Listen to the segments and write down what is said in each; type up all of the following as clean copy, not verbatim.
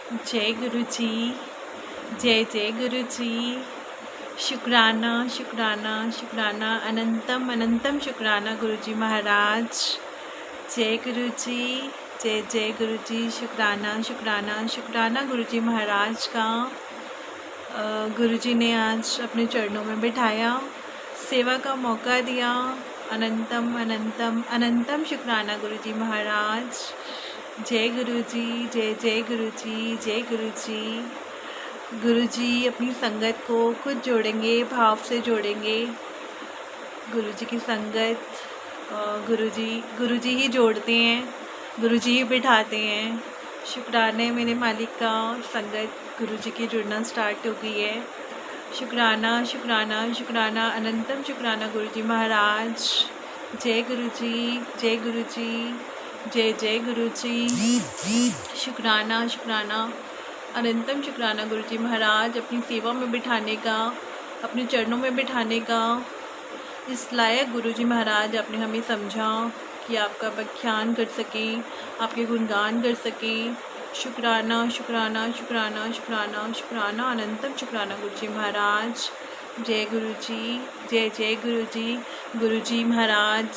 जय गुरु जी। जय जय गुरु जी। शुक्राना शुक्राना शुक्राना, अनंतम अनंतम शुक्राना गुरु जी महाराज। जय गुरु जी। जय जय गुरु जी। शुक्राना शुक्राना शुक्राना गुरु जी महाराज का। गुरु जी ने आज अपने चरणों में बिठाया, सेवा का मौका दिया। अनंतम अनंतम अनंतम शुक्राना गुरु जी महाराज। जय गुरु जी। जय जय गुरु जी। जय गुरु जी। गुरु जी अपनी संगत को खुद जोड़ेंगे, भाव से जोड़ेंगे। गुरु जी की संगत गुरु जी ही जोड़ते हैं, गुरु जी ही बिठाते हैं। शुक्राने मेरे मालिक का, संगत गुरु जी की जुड़ना स्टार्ट हो गई है। शुक्राना शुक्राना शुक्राना, अनंतम शुक्राना गुरु जी महाराज। जय गुरु जी। जय गुरु जी। जय जय गुरु जी। शुक्राना शुक्राना अनंतम शुक्राना गुरु जी महाराज, अपनी सेवा में बिठाने का, अपने चरणों में बिठाने का। इस लायक गुरु जी महाराज आपने हमें समझा कि आपका व्याख्यान कर सकें, आपके गुणगान कर सकें। शुक्राना शुक्राना शुक्राना शुक्राना शुक्राना, अनंतम शुक्राना गुरु जी महाराज। जय गुरु जी। जय जय गुरु जी महाराज।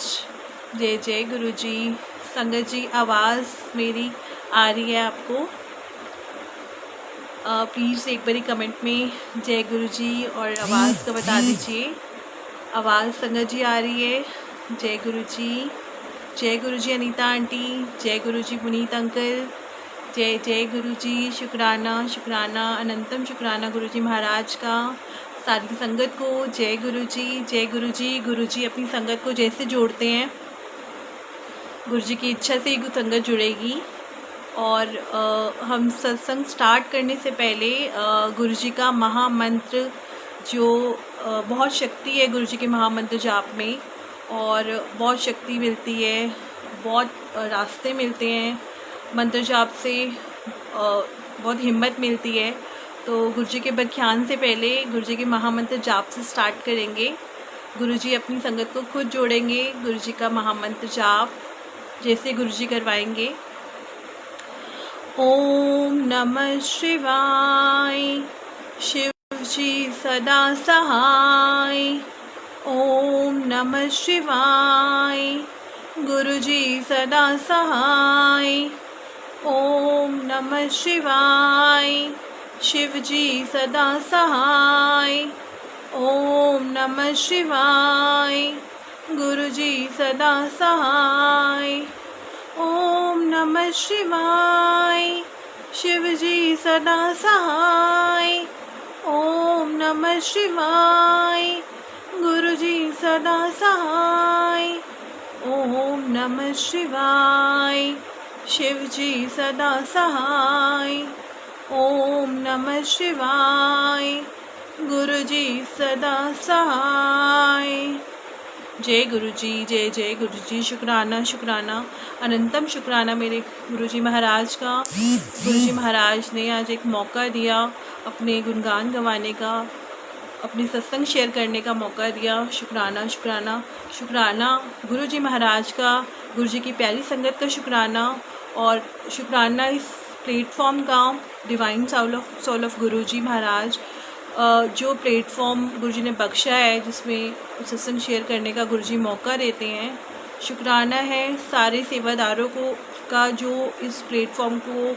जय जय गुरु जी। संगत जी, आवाज़ मेरी आ रही है आपको? प्लीज़ एक बारी कमेंट में जय गुरु जी और आवाज़ का बता दीजिए। आवाज़ संगत जी आ रही है? जय गुरु जी। जय गुरु जी अनीता आंटी। जय गुरु जी पुनीत अंकल। जय जय गुरु जी। शुक्राना शुक्राना अनंतम शुक्राना गुरु जी महाराज का, सारी संगत को। जय गुरु जी। जय गुरु जी। गुरु जी अपनी संगत को जैसे जोड़ते हैं, गुरु जी की इच्छा से ही संगत जुड़ेगी। और हम सत्संग स्टार्ट करने से पहले गुरु जी का महामंत्र, जो बहुत शक्ति है गुरु जी के महामंत्र जाप में, और बहुत शक्ति मिलती है, बहुत रास्ते मिलते हैं मंत्र जाप से, बहुत हिम्मत मिलती है। तो गुरु जी के व्याख्यान से पहले गुरु जी के महामंत्र जाप से स्टार्ट करेंगे। गुरु जी अपनी संगत को खुद जोड़ेंगे, गुरु जी का महामंत्र जाप जैसे गुरु जी करवाएंगे। ओम नमः शिवाय। शिव जी सदा सहाय। ओम नमः शिवाय। गुरु जी सदा सहाय। ओम नमः शिवाय। शिव जी सदा सहाय। ओम नमः शिवाय। गुरु जी सदा सहाय। ओम नमः शिवाय। शिव जी सदा सहाय। ओम नमः शिवाय। गुरु जी सदा सहाय। ओम नमः शिवाय। शिव जी सदा सहाय। ओम नमः शिवाय। गुरु जी सदा सहाय। जय गुरु जी। जय जय गुरु जी। शुक्राना शुक्राना अनंतम शुक्राना मेरे गुरु जी महाराज का। गुरु जी महाराज ने आज एक मौका दिया अपने गुणगान गवाने का, अपनी सत्संग शेयर करने का मौका दिया। शुक्राना शुक्राना शुक्राना गुरु जी महाराज का, गुरु जी की प्यारी संगत का शुक्राना। और शुक्राना इस प्लेटफॉर्म का, डिवाइन सोल ऑफ गुरु जी महाराज, जो प्लेटफॉर्म गुरु जी ने बख्शा है, जिसमें सत्संग शेयर करने का गुरु जी मौका देते हैं। शुक्राना है सारे सेवादारों को का जो इस प्लेटफॉर्म को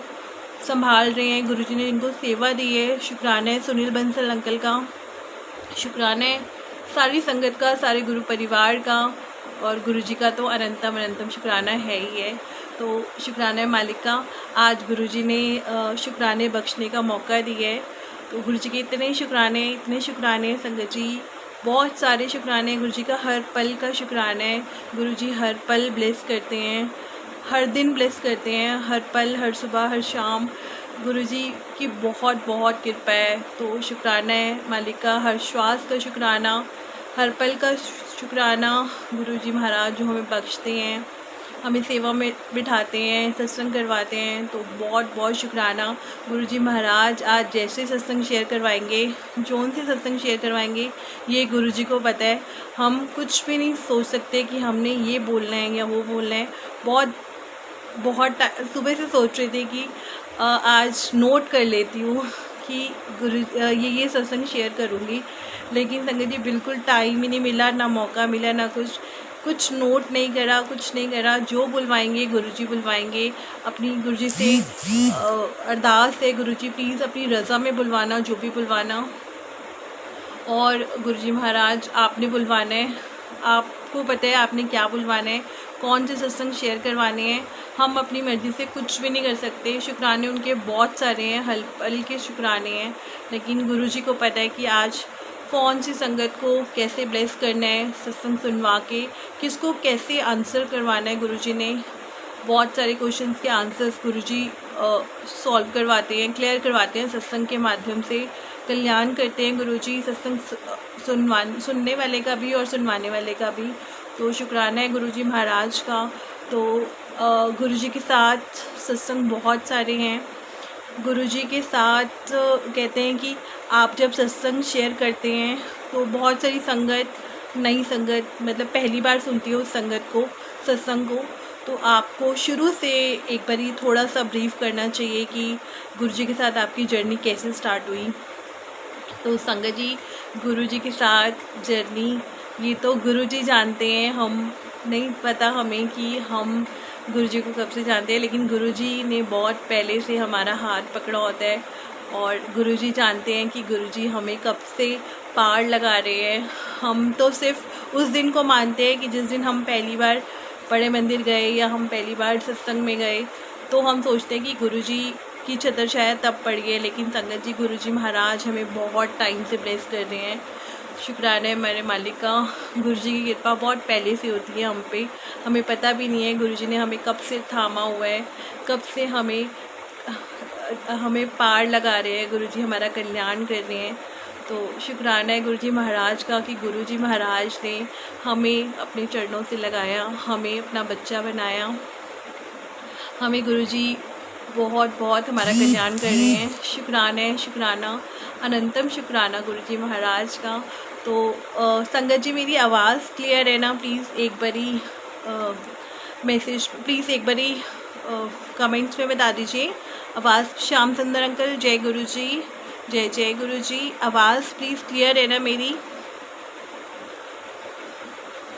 संभाल रहे हैं, गुरु जी ने इनको सेवा दी है। शुक्राना है सुनील बंसल अंकल का। शुक्राना है सारी संगत का, सारे गुरु परिवार का, और गुरु जी का तो अनंतम अनंतम शुक्राना है ही है। तो शुक्राना है मालिक का, आज गुरु जी ने शुक्राने बख्शने का मौका दिया है। तो गुरु जी के इतने शुक्राने संगत जी, बहुत सारे शुक्राने। गुरु जी का हर पल का शुक्राना है। गुरु जी हर पल ब्लेस करते हैं, हर दिन ब्लेस करते हैं, हर पल, हर सुबह, हर शाम। गुरु जी की बहुत बहुत कृपा है। तो शुक्राना है मालिक का, हर श्वास का शुक्राना, हर पल का शुक्राना। गुरु जी महाराज जो हमें बख्शते हैं, हमें सेवा में बिठाते हैं, सत्संग करवाते हैं, तो बहुत बहुत शुक्राना। गुरु जी महाराज आज जैसे सत्संग शेयर करवाएंगे, जोन से सत्संग शेयर करवाएंगे, ये गुरु जी को पता है। हम कुछ भी नहीं सोच सकते कि हमने ये बोलना है या वो बोलना है। बहुत सुबह से सोच रहे थे कि आज नोट कर लेती हूँ कि ये सत्संग शेयर करूँगी, लेकिन संगत जी बिल्कुल टाइम ही नहीं मिला, ना मौका मिला, ना कुछ नोट नहीं करा, कुछ नहीं करा। जो बुलवाएंगे गुरुजी बुलवाएंगे। अपनी गुरुजी से अरदास है, गुरुजी प्लीज़ अपनी रज़ा में बुलवाना, जो भी बुलवाना। और गुरुजी महाराज आपने बुलवाना है, आपको पता है आपने क्या बुलवाना है, कौन से सत्संग शेयर करवाने हैं। हम अपनी मर्ज़ी से कुछ भी नहीं कर सकते। शुक्राने उनके बहुत सारे हैं, हल्के शुक्राने हैं, लेकिन गुरुजी को पता है कि आज कौन सी संगत को कैसे ब्लेस करना है, सत्संग सुनवा के किसको कैसे आंसर करवाना है। गुरुजी ने बहुत सारे क्वेश्चंस के आंसर्स गुरुजी सॉल्व करवाते हैं, क्लियर करवाते हैं सत्संग के माध्यम से। कल्याण करते हैं गुरुजी सत्संग सुनने वाले का भी और सुनवाने वाले का भी। तो शुक्राना है गुरुजी महाराज का। तो गुरुजी के साथ सत्संग बहुत सारे हैं। गुरुजी के साथ कहते हैं कि आप जब सत्संग शेयर करते हैं तो बहुत सारी संगत, नई संगत, मतलब पहली बार सुनती हो उस संगत को, सत्संग को, तो आपको शुरू से एक बार थोड़ा सा ब्रीफ करना चाहिए कि गुरुजी के साथ आपकी जर्नी कैसे स्टार्ट हुई। तो संगत जी गुरुजी के साथ जर्नी ये तो गुरुजी जानते हैं, हम नहीं पता हमें कि हम गुरुजी को कब से जानते हैं, लेकिन गुरुजी ने बहुत पहले से हमारा हाथ पकड़ा होता है और गुरुजी जानते हैं कि गुरुजी हमें कब से पार लगा रहे हैं। हम तो सिर्फ उस दिन को मानते हैं कि जिस दिन हम पहली बार बड़े मंदिर गए या हम पहली बार सत्संग में गए, तो हम सोचते हैं कि गुरुजी की छतर शायद तब पड़ी है, लेकिन संगत जी गुरुजी महाराज हमें बहुत टाइम से ब्लेस कर रहे हैं। शुक्राना है मेरे मालिक का। गुरुजी की कृपा बहुत पहले से होती है हम पे, हमें पता भी नहीं है गुरुजी ने हमें कब से थामा हुआ है, कब से हमें पार लगा रहे हैं, गुरुजी हमारा कल्याण कर रहे हैं। तो शुक्राना है गुरुजी महाराज का कि गुरुजी महाराज ने हमें अपने चरणों से लगाया, हमें अपना बच्चा बनाया। हमें गुरुजी बहुत बहुत हमारा कल्याण कर रहे हैं। शुक्राना है, शुक्राना, अनंतम शुक्राना गुरुजी महाराज का। तो संगत जी मेरी आवाज़ क्लियर है ना? प्लीज़ एक बारी मैसेज, प्लीज़ एक बारी कमेंट्स में बता दीजिए। आवाज़ श्याम सुंदर अंकल, जय गुरुजी, जय जय गुरुजी। आवाज़ प्लीज़ क्लियर है ना मेरी?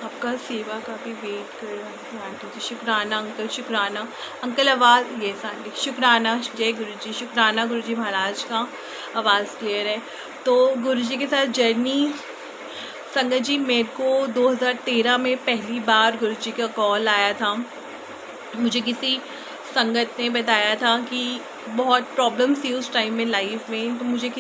आपका सेवा का भी वेट कर रहा है आंटी जी। शुक्राना अंकल, शुक्राना अंकल, आवाज़ ये आंटी, शुक्राना, जय गुरुजी, शुक्राना गुरुजी महाराज का, आवाज़ क्लियर है। तो गुरुजी के साथ जर्नी संगत जी, मेरे को 2013 में पहली बार गुरुजी का कॉल आया था। मुझे किसी संगत ने बताया था कि बहुत प्रॉब्लम्स थी उस टाइम में लाइफ में, तो मुझे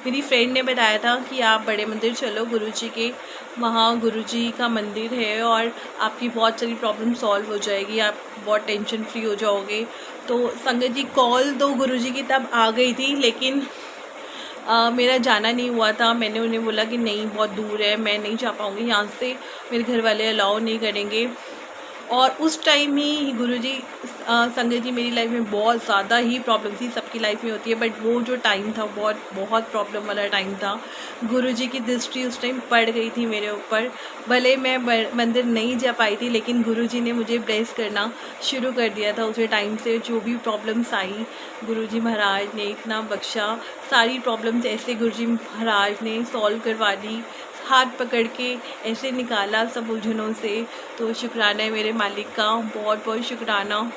मेरी फ्रेंड ने बताया था कि आप बड़े मंदिर चलो, गुरुजी के वहाँ गुरुजी का मंदिर है और आपकी बहुत सारी प्रॉब्लम सॉल्व हो जाएगी, आप बहुत टेंशन फ्री हो जाओगे। तो संगत जी कॉल तो गुरुजी की तब आ गई थी, लेकिन मेरा जाना नहीं हुआ था। मैंने उन्हें बोला कि नहीं, बहुत दूर है, मैं नहीं जा पाऊँगी यहाँ से, मेरे घर वाले अलाउ नहीं करेंगे। और उस टाइम ही गुरुजी संगत जी मेरी लाइफ में बहुत ज़्यादा ही प्रॉब्लम थी, सबकी लाइफ में होती है, बट वो जो टाइम था बहुत प्रॉब्लम वाला टाइम था। गुरुजी की दृष्टि उस टाइम पड़ गई थी मेरे ऊपर। भले मैं मंदिर नहीं जा पाई थी, लेकिन गुरुजी ने मुझे ब्लेस करना शुरू कर दिया था उसी टाइम से। जो भी प्रॉब्लम्स आई गुरुजी महाराज ने इतना बख्शा, सारी प्रॉब्लम्स ऐसे गुरुजी महाराज ने सॉल्व करवा दी, हाथ पकड़ के ऐसे निकाला सब उलझनों से। तो शुक्राना है मेरे मालिक का, बहुत बहुत शुक्राना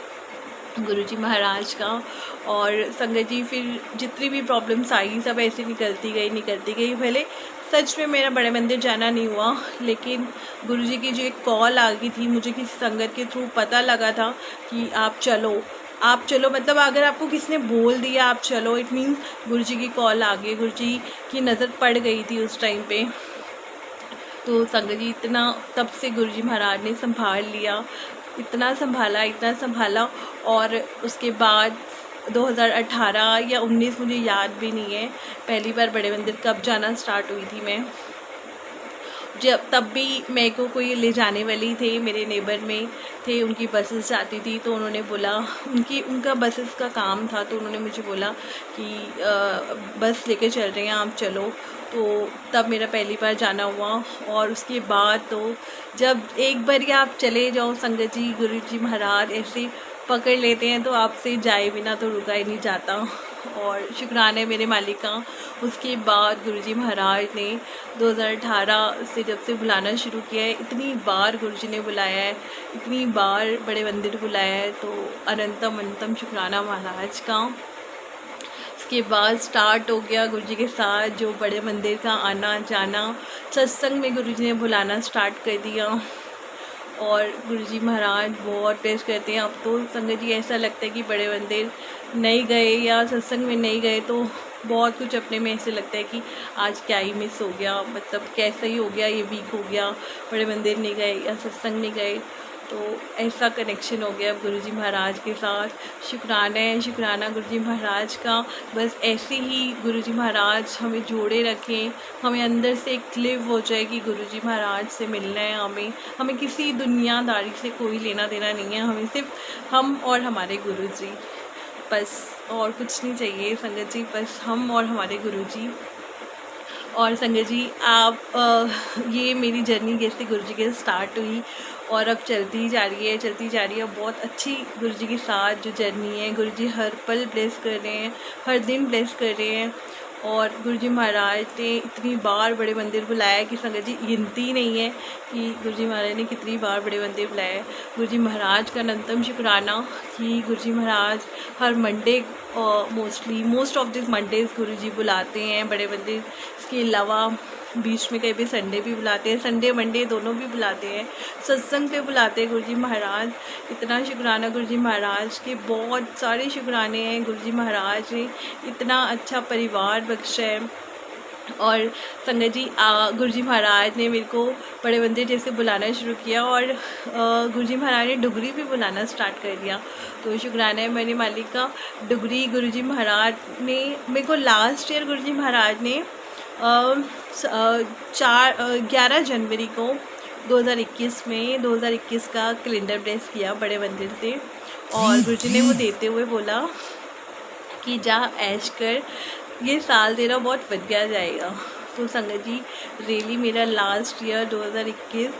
गुरुजी महाराज का। और संगत जी फिर जितनी भी प्रॉब्लम्स आई सब ऐसे निकलती गई। भले सच में मेरा बड़े मंदिर जाना नहीं हुआ, लेकिन गुरुजी की जो एक कॉल आ गई थी, मुझे किसी संगत के थ्रू पता लगा था कि आप चलो, मतलब अगर आपको किसने बोल दिया आप चलो, इट मीन गुरुजी की कॉल आ गई, गुरुजी की नज़र पड़ गई थी उस टाइम पे। तो संगत जी इतना तब से गुरुजी महाराज ने संभाल लिया, इतना संभाला। और उसके बाद 2018 या 19 मुझे याद भी नहीं है पहली बार बड़े मंदिर कब जाना स्टार्ट हुई थी मैं। जब तब भी मेरे को कोई ले जाने वाली थे, मेरे नेबर में थे, उनकी बसेस जाती थी, तो उन्होंने बोला, उनका बसेस का काम था, तो उन्होंने मुझे बोला कि बस लेके चल रहे हैं आप चलो। तो तब मेरा पहली बार जाना हुआ। और उसके बाद तो जब एक बार आप चले जाओ संगत जी, गुरुजी महाराज ऐसे पकड़ लेते हैं तो आपसे जाए बिना तो रुका ही नहीं जाता। और शुक्राना है मेरे मालिक का। उसके बाद गुरुजी महाराज ने 2018 से जब से बुलाना शुरू किया है, इतनी बार गुरुजी ने बुलाया है, इतनी बार बड़े मंदिर बुलाया है, तो अनंतम अनंतम शुक्राना महाराज का। उसके बाद स्टार्ट हो गया गुरुजी के साथ जो बड़े मंदिर का आना जाना। सत्संग में गुरुजी ने बुलाना स्टार्ट कर दिया और गुरुजी महाराज बहुत प्रेस करते हैं। अब तो संगत जी ऐसा लगता है कि बड़े मंदिर नहीं गए या सत्संग में नहीं गए तो बहुत कुछ अपने में ऐसे लगता है कि आज क्या ही मिस हो गया, मतलब कैसा ही हो गया, ये वीक हो गया, बड़े मंदिर नहीं गए या सत्संग नहीं गए। तो ऐसा कनेक्शन हो गया अब गुरुजी महाराज के साथ। शुक्राना है, शुक्राना गुरुजी महाराज का। बस ऐसे ही गुरुजी महाराज हमें जोड़े रखें, हमें अंदर से एक क्लिव हो जाए कि गुरुजी महाराज से मिलना है हमें किसी दुनियादारी से कोई लेना देना नहीं है, हमें सिर्फ हम और हमारे गुरुजी, बस और कुछ नहीं चाहिए संगत जी, बस हम और हमारे गुरुजी। और संगत जी आप ये मेरी जर्नी जैसे गुरुजी के स्टार्ट हुई और अब चलती जा रही है बहुत अच्छी गुरुजी के साथ जो जर्नी है। गुरुजी हर पल ब्लेस कर रहे हैं, हर दिन ब्लेस कर रहे हैं। और गुरुजी महाराज ने इतनी बार बड़े मंदिर बुलाया कि संगत जी गिनती नहीं है कि गुरुजी महाराज ने कितनी बार बड़े मंदिर बुलाया है। गुरुजी महाराज का अनंतम शुक्राना कि गुरुजी महाराज हर Monday most of this Mondays Guruji बुलाते हैं बड़े मंदिर। इसके अलावा बीच में कहीं भी संडे भी बुलाते हैं, संडे मंडे दोनों भी बुलाते हैं, सत्संग पे बुलाते हैं गुरुजी महाराज। इतना शुक्राना गुरुजी महाराज के, बहुत सारे शुक्राने हैं। गुरुजी महाराज ने इतना अच्छा परिवार बख्शा है। और संगत जी गुरुजी महाराज ने मेरे को बड़े मंदिर जैसे बुलाना शुरू किया और गुरुजी महाराज ने डुगरी भी बुलाना स्टार्ट कर दिया। तो शुक्राना है मेरे मालिक का। डुगरी गुरुजी महाराज ने मेरे को लास्ट ईयर गुरुजी महाराज ने 11 जनवरी को 2021 का कैलेंडर ब्लेस किया बड़े मंदिर से। और गुरुजी ने वो देते हुए बोला कि जा ऐश कर, ये साल तेरा बहुत बढ़िया जाएगा। तो संगत जी रियली मेरा लास्ट ईयर 2021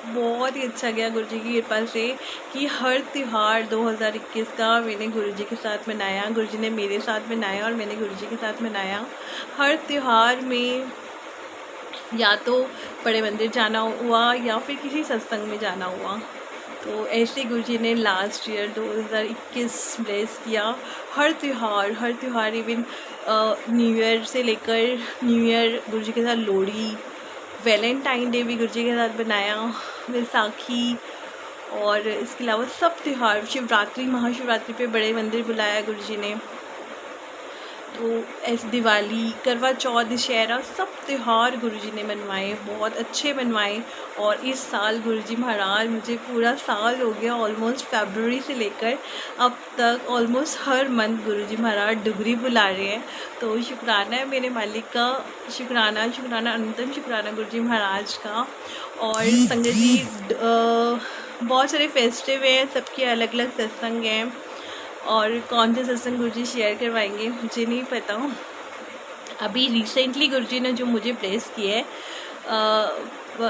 बहुत ही अच्छा गया गुरुजी की कृपा से कि हर त्यौहार 2021 का मैंने गुरुजी के साथ मनाया, गुरुजी ने मेरे साथ मनाया और मैंने गुरुजी के साथ मनाया। हर त्यौहार में या तो बड़े मंदिर जाना हुआ या फिर किसी सत्संग में जाना हुआ। तो ऐसे गुरुजी ने लास्ट ईयर 2021 ब्लेस किया। हर त्यौहार इवन न्यू ईयर से लेकर न्यू ईयर गुरुजी के साथ लोहड़ी, वैलेंटाइन डे भी गुरुजी के साथ बनाया, बैसाखी और इसके अलावा सब त्यौहार, शिवरात्रि महाशिवरात्रि पे बड़े मंदिर बुलाया गुरुजी ने। तो ऐसे दिवाली, करवा चौथ, दशहरा सब त्यौहार गुरुजी ने मनवाए, बहुत अच्छे मनवाए। और इस साल गुरुजी महाराज मुझे पूरा साल हो गया, ऑलमोस्ट फरवरी से लेकर अब तक ऑलमोस्ट हर मंथ गुरुजी महाराज डुगरी बुला रहे हैं। तो शुक्राना है मेरे मालिक का, शुक्राना अनंतम शुक्राना गुरुजी महाराज का। और संगत जी बहुत सारे फेस्टिव हैं, सबके अलग अलग सत्संग हैं और कौन से सत्संग गुरुजी शेयर करवाएंगे मुझे नहीं पता। अभी रिसेंटली गुरुजी ने जो मुझे प्लेस किया है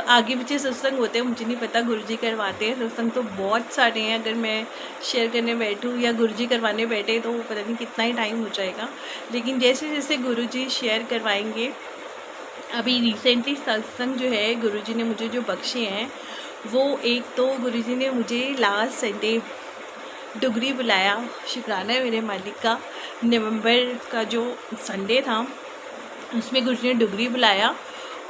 आगे पीछे सत्संग होते हैं मुझे नहीं पता, गुरुजी करवाते हैं सत्संग तो बहुत सारे हैं। अगर मैं शेयर करने बैठूँ या गुरुजी करवाने बैठे तो पता नहीं कितना ही टाइम हो जाएगा, लेकिन जैसे जैसे गुरुजी शेयर करवाएंगे। अभी रिसेंटली सत्संग जो है गुरुजी ने मुझे जो बख्शे हैं वो, एक तो गुरुजी ने मुझे लास्ट संडे डुगरी बुलाया, शुक्राना है मेरे मालिक का। नवंबर का जो संडे था उसमें गुरुजी ने डुगरी बुलाया।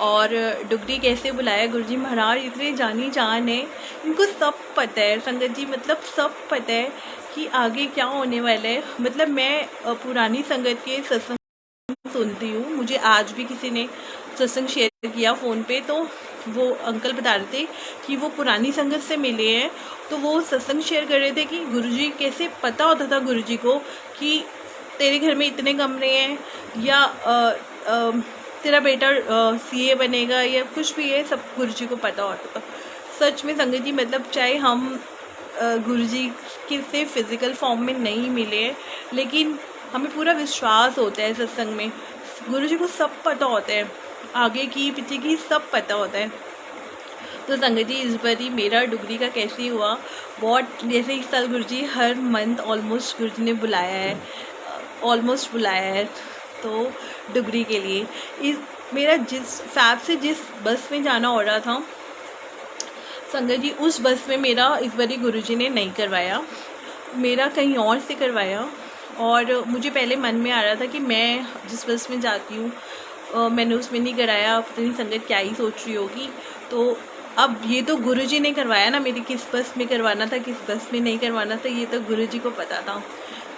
और डुगरी कैसे बुलाया, गुरुजी महाराज इतने जानी जान है, इनको सब पता है संगत जी, मतलब सब पता है कि आगे क्या होने वाला है। मतलब मैं पुरानी संगत के सत्संग सुनती हूँ, मुझे आज भी किसी ने सत्संग शेयर किया फ़ोन पे, तो वो अंकल बता रहे थे कि वो पुरानी संगत से मिले हैं, तो वो सत्संग शेयर कर रहे थे कि गुरुजी कैसे पता होता था गुरुजी को कि तेरे घर में इतने कमरे हैं या तेरा बेटा सीए बनेगा या कुछ भी है, सब गुरुजी को पता होता था। सच में संगत जी, मतलब चाहे हम गुरुजी के से फिज़िकल फॉर्म में नहीं मिले, लेकिन हमें पूरा विश्वास होता है सत्संग में, गुरुजी को सब पता होता है, आगे की पीछे की सब पता होता है। तो संगत जी इस बार मेरा डुगरी का कैसे हुआ, बहुत जैसे इस साल गुरुजी हर मंथ ऑलमोस्ट गुरुजी ने बुलाया है, ऑलमोस्ट बुलाया है तो डुगरी के लिए। इस मेरा जिस फैब से जिस बस में जाना हो रहा था संगत जी, उस बस में मेरा इस बारी गुरुजी ने नहीं करवाया, मेरा कहीं और से करवाया। और मुझे पहले मन में आ रहा था कि मैं जिस बस में जाती हूँ मैंने उसमें नहीं कराया, पता नहीं संगत क्या ही सोच रही होगी। तो अब ये तो गुरुजी ने करवाया ना, मेरी किस बस में करवाना था किस बस में नहीं करवाना था ये तो गुरुजी को पता था।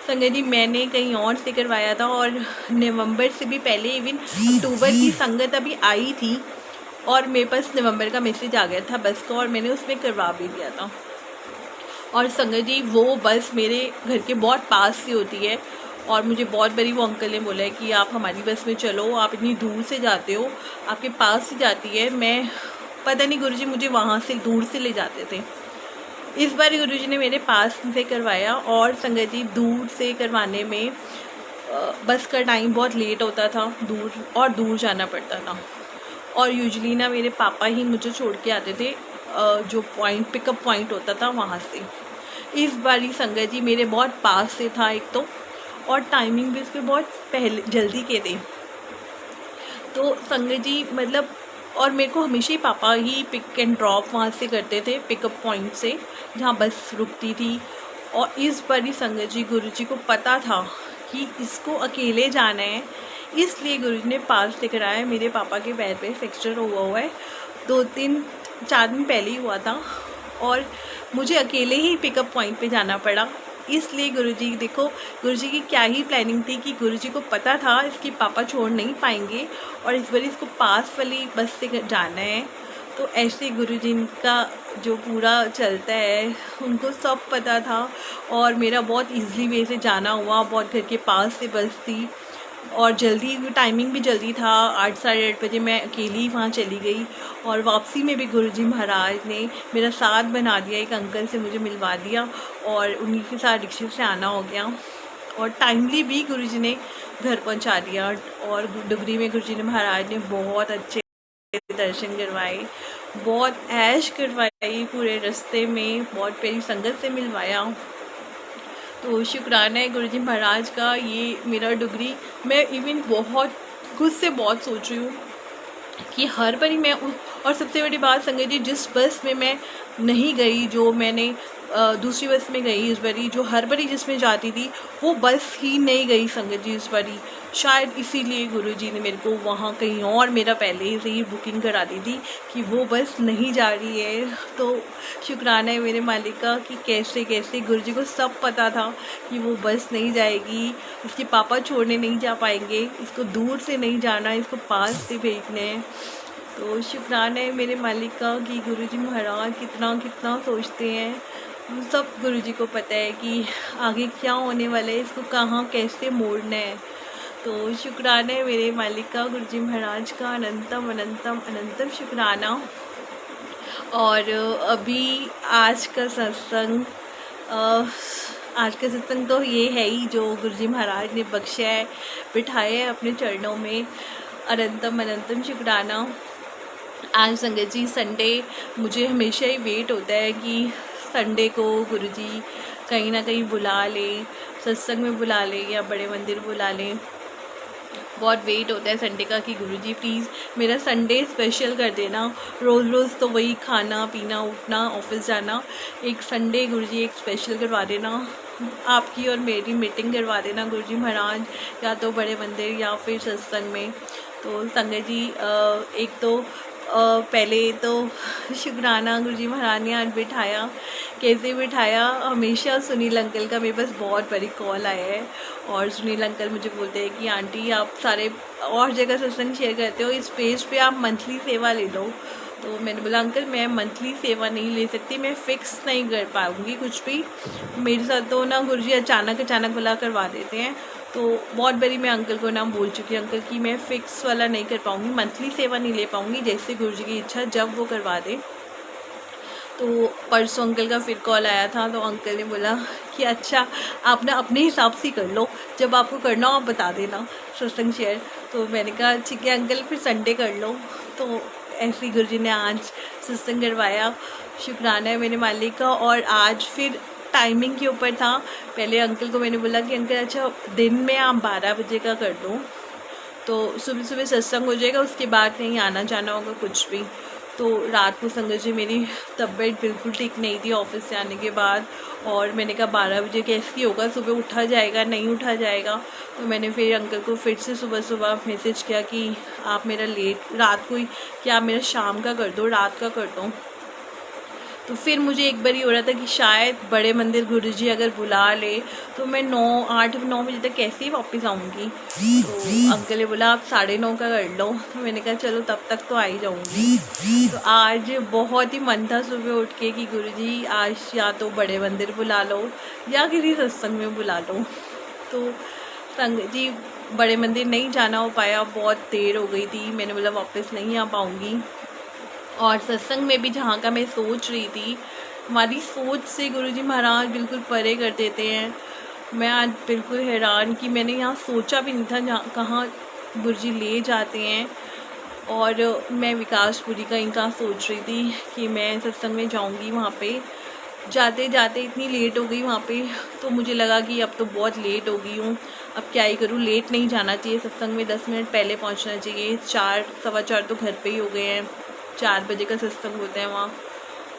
संगत जी मैंने कहीं और से करवाया था, और नवंबर से भी पहले इवन अक्टूबर की संगत अभी आई थी और मेरे पास नवंबर का मैसेज आ गया था बस का, और मैंने उसमें करवा भी दिया था। और संगत जी वो बस मेरे घर के बहुत पास से होती है, और मुझे बहुत बड़ी वो अंकल ने बोला है कि आप हमारी बस में चलो, आप इतनी दूर से जाते हो, आपके पास से जाती है। मैं पता नहीं गुरुजी मुझे वहाँ से दूर से ले जाते थे, इस बार गुरुजी ने मेरे पास से करवाया। और संगत जी दूर से करवाने में बस का टाइम बहुत लेट होता था, दूर जाना पड़ता था, और यूजुअली ना मेरे पापा ही मुझे छोड़ के आते थे जो पिकअप पॉइंट होता था वहाँ से। इस बारी संगत जी मेरे बहुत पास से था एक तो, और टाइमिंग भी इसके बहुत पहले जल्दी के थे। तो संगत जी मतलब, और मेरे को हमेशा ही पापा ही पिक एंड ड्रॉप वहाँ से करते थे, पिकअप पॉइंट से जहाँ बस रुकती थी। और इस बारी संगत जी गुरुजी को पता था कि इसको अकेले जाना है, इसलिए गुरुजी ने पास से कराया। मेरे पापा के पैर पे फ्रैक्चर हुआ है, 2-3-4 दिन पहले ही हुआ था, और मुझे अकेले ही पिकअप पॉइंट पे जाना पड़ा। इसलिए गुरुजी देखो, गुरुजी की क्या ही प्लानिंग थी कि गुरुजी को पता था इसके पापा छोड़ नहीं पाएंगे, और इस बार इसको पास वाली बस से जाना है। तो ऐसे गुरुजी का जो पूरा चलता है उनको सब पता था, और मेरा बहुत ईज़िली वे से जाना हुआ, बहुत घर के पास से बस थी, और जल्दी टाइमिंग भी जल्दी था, 8-8:30 बजे मैं अकेली वहाँ चली गई। और वापसी में भी गुरुजी महाराज ने मेरा साथ बना दिया, एक अंकल से मुझे मिलवा दिया, और उन्हीं के साथ रिक्शे से आना हो गया, और टाइमली भी गुरुजी ने घर पहुँचा दिया। और डुगरी में गुरुजी ने महाराज ने बहुत अच्छे दर्शन करवाए, बहुत ऐश करवाई पूरे रास्ते में, बहुत प्यारी संगत से मिलवाया। तो शुक्राना है गुरुजी महाराज का। ये मेरा डुगरी मैं इवन बहुत खुद से बहुत सोच रही हूँ कि हर बारी मैं और सबसे बड़ी बात संगत जी, जिस बस में मैं नहीं गई, जो मैंने दूसरी बस में गई इस बारी, जो हर बारी जिसमें जाती थी वो बस ही नहीं गई संगत जी इस बारी। शायद इसीलिए गुरुजी ने मेरे को वहाँ कहीं और मेरा पहले से ही बुकिंग करा दी थी कि वो बस नहीं जा रही है। तो शुक्राना है मेरे मालिक का कि कैसे कैसे गुरुजी को सब पता था कि वो बस नहीं जाएगी, इसके पापा छोड़ने नहीं जा पाएंगे, इसको दूर से नहीं जाना, इसको पास से भेजना है। तो शुक्राना है मेरे मालिक का कि गुरुजी महाराज कितना कितना सोचते हैं, सब गुरुजी को पता है कि आगे क्या होने वाला है, इसको कहाँ कैसे मोड़ना है। तो शुक्राना है मेरे मालिक का, गुरुजी महाराज का अनंतम अनंतम अनंतम शुक्राना। और अभी आज का सत्संग तो ये है ही जो गुरुजी महाराज ने बख्शा है, बिठाया है अपने चरणों में, अनंतम अनंतम शुक्राना। आज संगत जी संडे, मुझे हमेशा ही वेट होता है कि संडे को गुरुजी कहीं ना कहीं बुला ले, सत्संग में बुला ले या बड़े मंदिर बुला ले। बहुत वेट होता है संडे का कि गुरुजी प्लीज़ मेरा संडे स्पेशल कर देना, रोज़ रोज़ तो वही खाना पीना उठना ऑफिस जाना, एक संडे गुरुजी एक स्पेशल करवा देना, आपकी और मेरी मीटिंग करवा देना गुरुजी महाराज, या तो बड़े मंदिर या फिर सत्संग में। तो संगत जी एक तो पहले तो शुक्राना गुरुजी महाराज ने आज बिठाया, कैसे बिठाया। हमेशा सुनील अंकल का मेरे पास बहुत बड़ी कॉल आया है, और सुनील अंकल मुझे बोलते हैं कि आंटी आप सारे और जगह सत्संग शेयर करते हो, इस पेज पे आप मंथली सेवा ले लो। तो मैंने बोला अंकल मैं मंथली सेवा नहीं ले सकती, मैं फ़िक्स नहीं कर पाऊँगी कुछ भी, मेरे साथ तो ना गुरुजी अचानक बुला करवा देते हैं। तो बहुत बारी मैं अंकल को नाम बोल चुकी हूँ अंकल कि मैं फ़िक्स वाला नहीं कर पाऊँगी, मंथली सेवा नहीं ले पाऊँगी, जैसे गुरुजी की इच्छा जब वो करवा दे। तो परसों अंकल का फिर कॉल आया था, तो अंकल ने बोला कि अच्छा आप ना अपने हिसाब से कर लो, जब आपको करना हो आप बता देना सत्संग शेयर। तो मैंने कहा ठीक है अंकल फिर संडे कर लो। तो ऐसे ही गुरुजी ने आज सत्संग करवाया, शुक्राना है मेरे मालिक का। और आज फिर टाइमिंग के ऊपर था। पहले अंकल को मैंने बोला कि अंकल अच्छा दिन में आप 12 बजे का कर दो, तो सुबह सुबह सत्संग हो जाएगा, उसके बाद कहीं आना जाना होगा कुछ भी। तो रात को संगत जी मेरी तबीयत बिल्कुल ठीक नहीं थी ऑफिस से आने के बाद, और मैंने कहा 12 बजे कैसे होगा, सुबह उठा जाएगा नहीं उठा जाएगा। तो मैंने फिर अंकल को फिर से सुबह सुबह मैसेज किया कि आप मेरा लेट रात को ही, कि आप मेरा शाम का कर दो, रात का कर दो। तो फिर मुझे एक बार ही हो रहा था कि शायद बड़े मंदिर गुरुजी अगर बुला ले तो मैं 8-9 बजे तक कैसे ही वापस आऊँगी। तो अंकल ने बोला आप 9:30 का कर लो। तो मैंने कहा चलो तब तक तो आ ही जाऊँगी। तो आज बहुत ही मन था सुबह उठ के कि गुरुजी आज या तो बड़े मंदिर बुला लो या किसी सत्संग में बुला लो। तो संगत जी बड़े मंदिर नहीं जाना हो पाया, बहुत देर हो गई थी, मैंने बोला वापस नहीं आ पाऊँगी। और सत्संग में भी जहाँ का मैं सोच रही थी, हमारी सोच से गुरुजी महाराज बिल्कुल परे कर देते हैं। मैं आज बिल्कुल हैरान कि मैंने यहाँ सोचा भी नहीं था जहाँ कहाँ गुरुजी ले जाते हैं। और मैं विकासपुरी का इनका सोच रही थी कि मैं सत्संग में जाऊँगी, वहाँ पे जाते जाते इतनी लेट हो गई वहाँ पे। तो मुझे लगा कि अब तो बहुत लेट हो गई हूँ, अब क्या ही करूँ, लेट नहीं जाना चाहिए सत्संग में, 10 मिनट पहले पहुँचना चाहिए। 4 सवा 4 तो घर पे ही हो गए हैं, 4 बजे का सत्संग होता है वहाँ।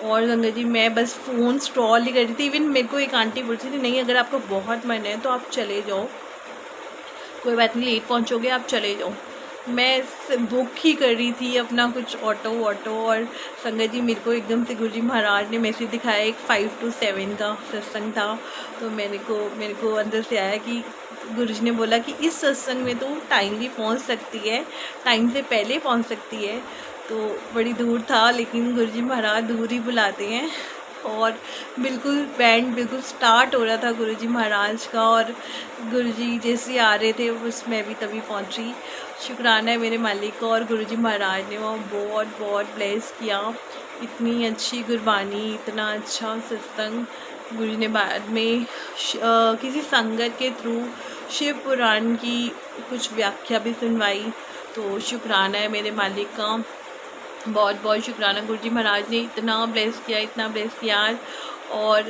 और संगत जी मैं बस फ़ोन स्क्रॉल ही कर रही थी। इवन मेरे को एक आंटी बोलती थी नहीं अगर आपका बहुत मन है तो आप चले जाओ, कोई बात नहीं, लेट पहुँचोगे आप चले जाओ। मैं बुक ही कर रही थी अपना कुछ ऑटो। और संगत जी मेरे को एकदम से गुरुजी महाराज ने मैसेज दिखाया, एक 5 to 7 का सत्संग था। तो मेरे को अंदर से आया कि गुरुजी ने बोला कि इस सत्संग में तो टाइम भी पहुंच सकती है, टाइम से पहले पहुंच सकती है। तो बड़ी दूर था लेकिन गुरुजी महाराज दूर ही बुलाते हैं। और बिल्कुल बैंड बिल्कुल स्टार्ट हो रहा था गुरुजी महाराज का, और गुरुजी जैसे आ रहे थे बस मैं भी तभी पहुंची। शुक्राना है मेरे मालिक को। और गुरुजी महाराज ने वो बहुत बहुत ब्लेस किया, इतनी अच्छी गुरबानी, इतना अच्छा सत्संग। गुरु ने बाद में किसी संगत के थ्रू शिव पुराण की कुछ व्याख्या भी सुनवाई। तो शुक्राना है मेरे मालिक का, बहुत बहुत शुक्राना। गुरुजी महाराज ने इतना ब्लेस किया, इतना ब्लेस किया। और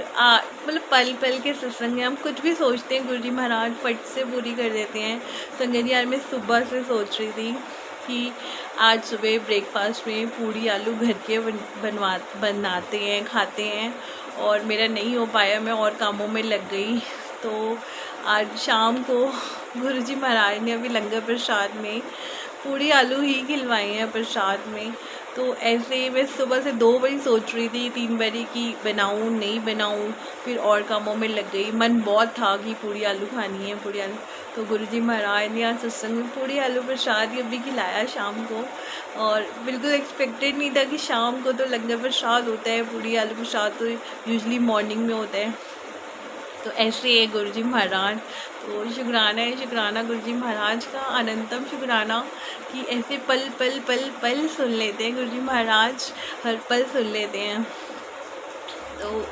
मतलब पल पल के सत्संग में हम कुछ भी सोचते हैं गुरुजी महाराज फट से पूरी कर देते हैं। संगत यार मैं सुबह से सोच रही थी कि आज सुबह ब्रेकफास्ट में पूड़ी आलू घर के बनाते हैं, खाते हैं, और मेरा नहीं हो पाया, मैं और कामों में लग गई। तो आज शाम को गुरुजी महाराज ने अभी लंगर प्रसाद में पूड़ी आलू ही खिलवाए हैं प्रसाद में। तो ऐसे ही मैं सुबह से 2 बारी सोच रही थी, 3 बारी कि बनाऊं नहीं बनाऊं, फिर और कामों में लग गई। मन बहुत था कि पूड़ी आलू खानी है, पूड़ी आलू। तो गुरुजी महाराज ने आज सत्संग में पूड़ी आलू प्रसाद ही अभी खिलाया शाम को। और बिल्कुल एक्सपेक्टेड नहीं था कि शाम को तो लंगर प्रसाद होता है, पूड़ी आलू प्रसाद तो यूजुअली मॉर्निंग में होता है। तो ऐसे है गुरुजी महाराज। तो शुक्राना है, शुक्राना गुरुजी महाराज का, अनंतम शुक्राना कि ऐसे पल पल पल पल सुन लेते हैं गुरुजी महाराज, हर पल सुन लेते हैं। तो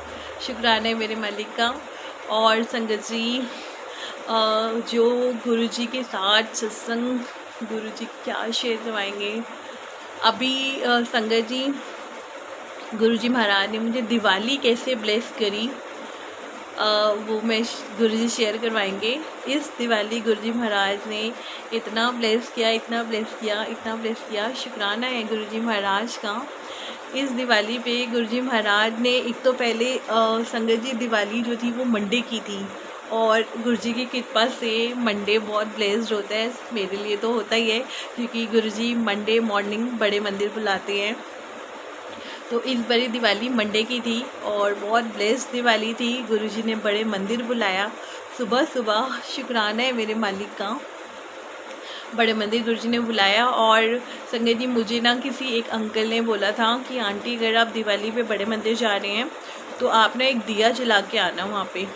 शुक्राना है मेरे मालिक का। और संगत जी जो गुरुजी के साथ सत्संग, गुरुजी क्या शेयर करवाएंगे अभी। संगत जी गुरुजी महाराज ने मुझे दिवाली कैसे ब्लेस करी वो मैं गुरुजी शेयर करवाएंगे। इस दिवाली गुरुजी महाराज ने इतना ब्लेस किया, इतना ब्लेस किया, इतना ब्लेस किया। शुक्राना है गुरुजी महाराज का। इस दिवाली पे गुरुजी महाराज ने एक तो पहले संगत जी दिवाली जो थी वो मंडे की थी, और गुरुजी की कृपा से मंडे बहुत ब्लेस्ड होता है, मेरे लिए तो होता ही है क्योंकि गुरुजी मंडे मॉर्निंग बड़े मंदिर बुलाते हैं। तो इस बड़ी दिवाली मंडे की थी और बहुत ब्लेस्ड दिवाली थी। गुरुजी ने बड़े मंदिर बुलाया सुबह सुबह। शुक्राना है मेरे मालिक का, बड़े मंदिर गुरुजी ने बुलाया। और संगत जी मुझे ना किसी एक अंकल ने बोला था कि आंटी अगर आप दिवाली पे बड़े मंदिर जा रहे हैं तो आप ना एक दिया जला के आना वहाँ पे।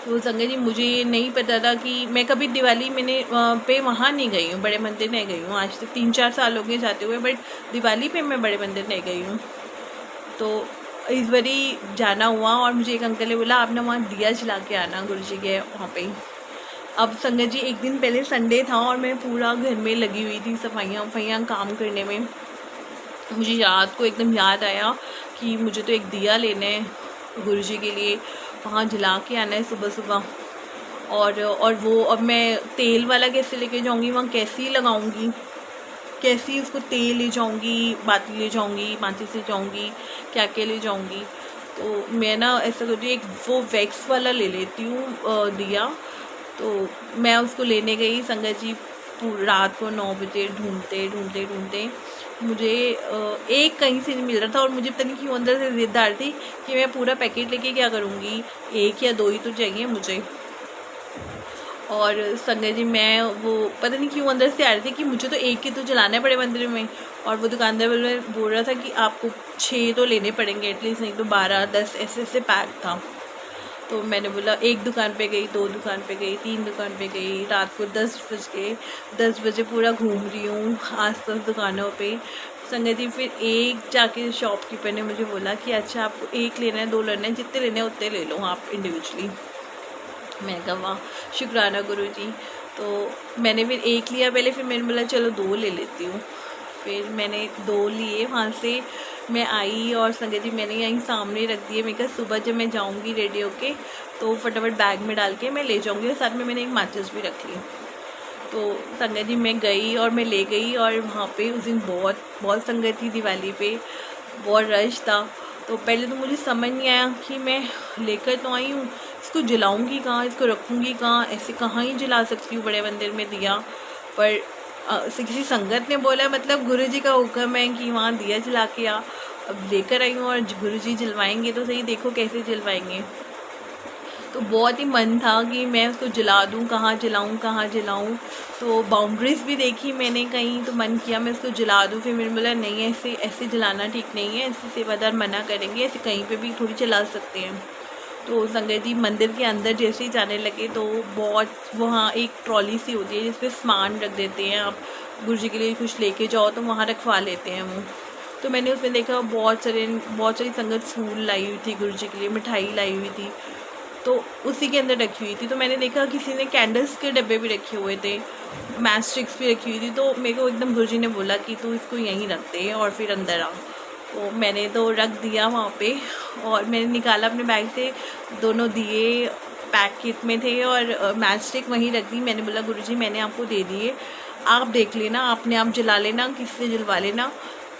तो संगत जी मुझे नहीं पता था कि मैं कभी दिवाली पे वहाँ नहीं गई हूँ, बड़े मंदिर नहीं गई हूँ। आज तक 3-4 साल हो गए जाते हुए, बट दिवाली पे मैं बड़े मंदिर नहीं गई हूँ। तो इस बारी जाना हुआ और मुझे एक अंकल ने बोला आप ना वहाँ दिया जला के आना गुरुजी के वहाँ पे। अब संगत जी एक दिन पहले संडे था और मैं पूरा घर में लगी हुई थी सफाइयाँ वफाइयाँ काम करने में। मुझे रात को एकदम याद आया कि मुझे तो एक दिया लेना है गुरु जी के लिए, वहाँ जला के आना है सुबह सुबह। और वो अब मैं तेल वाला कैसे लेके जाऊँगी, वहाँ कैसे ही लगाऊँगी, कैसे ही उसको तेल ले जाऊँगी, बाती ले जाऊँगी, माचिस ले जाऊँगी, क्या क्या ले जाऊँगी। तो मैं ना ऐसा करती हूँ, एक वो वैक्स वाला ले लेती हूँ दिया। तो मैं उसको लेने गई संगत जी, रात को 9 बजे ढूंढते ढूंढते ढूंढते मुझे एक कहीं से नहीं मिल रहा था। और मुझे पता नहीं क्यों अंदर से ज़िद्दार थी कि मैं पूरा पैकेट लेके क्या करूँगी, एक या दो ही तो चाहिए मुझे। और संगत जी मैं वो पता नहीं क्यों अंदर से आ रही थी कि मुझे तो एक ही तो जलाना पड़े मंदिर में। और वो दुकानदार बोल रहा था कि आपको 6 तो लेने पड़ेंगे एटलीस्ट, नहीं तो 12-10 ऐसे ऐसे पैक था। तो मैंने बोला एक दुकान पे गई, 2 दुकान पे गई, 3 दुकान पे गई, रात को 10 बज गए। 10 बजे पूरा घूम रही हूँ आस-पास दुकानों पे। संगत जी फिर एक जाके शॉपकीपर ने मुझे बोला कि अच्छा आपको 1 लेना है, 2 लेना है, जितने लेने हैं उतने ले लो आप इंडिविजुअली। मैं कहा वाह शुक्राना गुरु जी। तो मैंने फिर 1 लिया पहले, फिर मैंने बोला चलो 2 ले लेती हूँ। फिर मैंने 2 लिए, वहाँ से मैं आई और संगत जी मैंने यहीं सामने रख दिए। मैं कहा सुबह जब मैं जाऊँगी रेडी होके तो फटाफट बैग में डाल के मैं ले जाऊँगी। और साथ में मैंने एक माचिस भी रख ली। तो संगत जी मैं गई और मैं ले गई, और वहाँ पे उस दिन बहुत बहुत संगत थी, दिवाली पे बहुत रश था। तो पहले तो मुझे समझ नहीं आया कि मैं लेकर तो आई हूँ, इसको जलाऊंगी कहाँ, इसको रखूँगी कहाँ, ऐसे कहाँ ही जला सकती हूँ बड़े मंदिर में दिया। पर किसी संगत ने बोला, मतलब गुरु जी का हुक्म है कि वहाँ दिया जला के आ। अब लेकर आई हूँ और गुरु जी जलवाएंगे तो सही, देखो कैसे जलवाएंगे। तो बहुत ही मन था कि मैं उसको जला दूँ, कहाँ जलाऊँ कहाँ जलाऊँ। तो बाउंड्रीज़ भी देखी मैंने कहीं, तो मन किया मैं उसको जला दूँ। फिर मैंने बोला नहीं, ऐसे ऐसे जलाना ठीक नहीं है, ऐसे सेवादार मना करेंगे, ऐसे कहीं पे भी थोड़ी जला सकते हैं। तो संगत जी मंदिर के अंदर जैसे ही जाने लगे तो बहुत वहाँ एक ट्रॉली सी होती है जिस पे सामान रख देते हैं, आप गुरु जी के लिए कुछ लेके जाओ तो वहाँ रखवा लेते हैं वो। तो मैंने उसमें देखा बहुत सारी संगत फूल लाई हुई थी गुरु जी के लिए, मिठाई लाई हुई थी, तो उसी के अंदर रखी हुई थी। तो मैंने देखा किसी ने कैंडल्स के डब्बे भी रखे हुए थे, मैच स्टिक्स भी रखी हुई थी। तो मेरे को एकदम गुरुजी ने बोला कि तू इसको यहीं रख दे और फिर अंदर आ। तो मैंने तो रख दिया वहाँ पे, और मैंने निकाला अपने बैग से, दोनों दिए पैकेट में थे और मैच स्टिक वहीं रख दी। मैंने बोला गुरुजी मैंने आपको दे दिए, आप देख लेना, आपने आप जला लेना, किसी से जलवा लेना,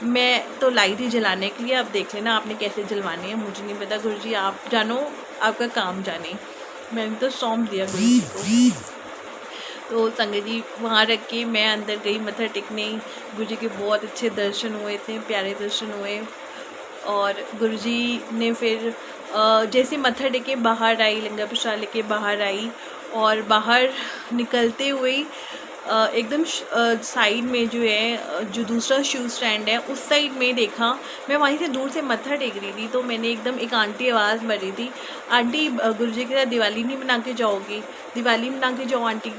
मैं तो लाई थी जलाने के लिए, आप देख लेना आपने कैसे जलवाने हैं, मुझे नहीं पता गुरुजी, आप जानो, आपका काम जाने। मैंने तो सौंप दिया गुरु जी को। तो संगत जी वहाँ रख के मैं अंदर गई मत्था टेकने। गुरु जी के बहुत अच्छे दर्शन हुए थे, प्यारे दर्शन हुए। और गुरु जी ने फिर जैसे मत्था टेके बाहर आई, लंगर प्रसाद लेके बाहर आई, और बाहर निकलते हुए एकदम साइड में जो है जो दूसरा शू स्टैंड है उस साइड में देखा। मैं वहीं से दूर से मत्था टेक रही थी, तो मैंने एकदम एक आंटी आवाज़ भरी थी, आंटी गुरु जी के साथ दिवाली नहीं मना के जाओगी, दिवाली मना के जाओ आंटी।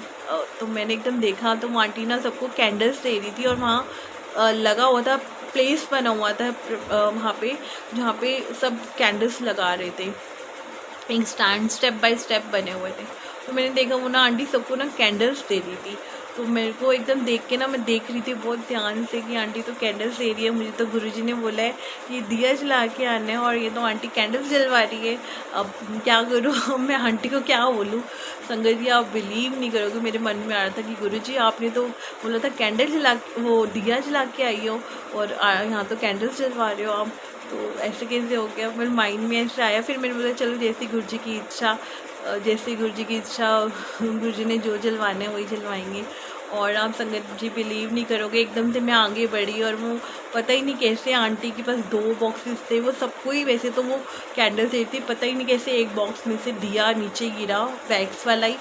तो मैंने एकदम देखा तो वो आंटी ना सबको कैंडल्स दे रही थी, और वहाँ लगा हुआ था, प्लेस बना हुआ था वहाँ पे जहाँ पे सब कैंडल्स लगा रहे थे, एक स्टेप बाय स्टेप बने हुए थे। तो मैंने देखा वो ना आंटी सबको ना कैंडल्स दे रही थी। तो मेरे को एकदम देख के ना, मैं देख रही थी बहुत ध्यान से कि आंटी तो कैंडल्स दे रही है, मुझे तो गुरुजी ने बोला है कि दिया जला के आना है, और ये तो आंटी कैंडल्स जलवा रही है। अब क्या करूँ मैं आंटी को क्या बोलूँ। संगत जी आप बिलीव नहीं करोगे, मेरे मन में आ रहा था कि गुरुजी आपने तो बोला था कैंडल जला, वो दिया जला के आई हो, और यहाँ तो कैंडल्स जलवा रहे हो आप, तो ऐसे कैसे हो गया। मेरे माइंड में ऐसे आया। फिर मैंने बोला चलो जैसी गुरु जी की इच्छा, जैसे गुरु जी की इच्छा, गुरु जी ने जो जलवाना है वही जलवाएंगे। और आप संगत जी बिलीव नहीं करोगे, एकदम से मैं आगे बढ़ी, और वो पता ही नहीं कैसे आंटी के पास 2 बॉक्सेस थे, वो सबको ही वैसे तो वो कैंडल्स देती, पता ही नहीं कैसे एक बॉक्स में से दिया नीचे गिरा, वैक्स वाला ही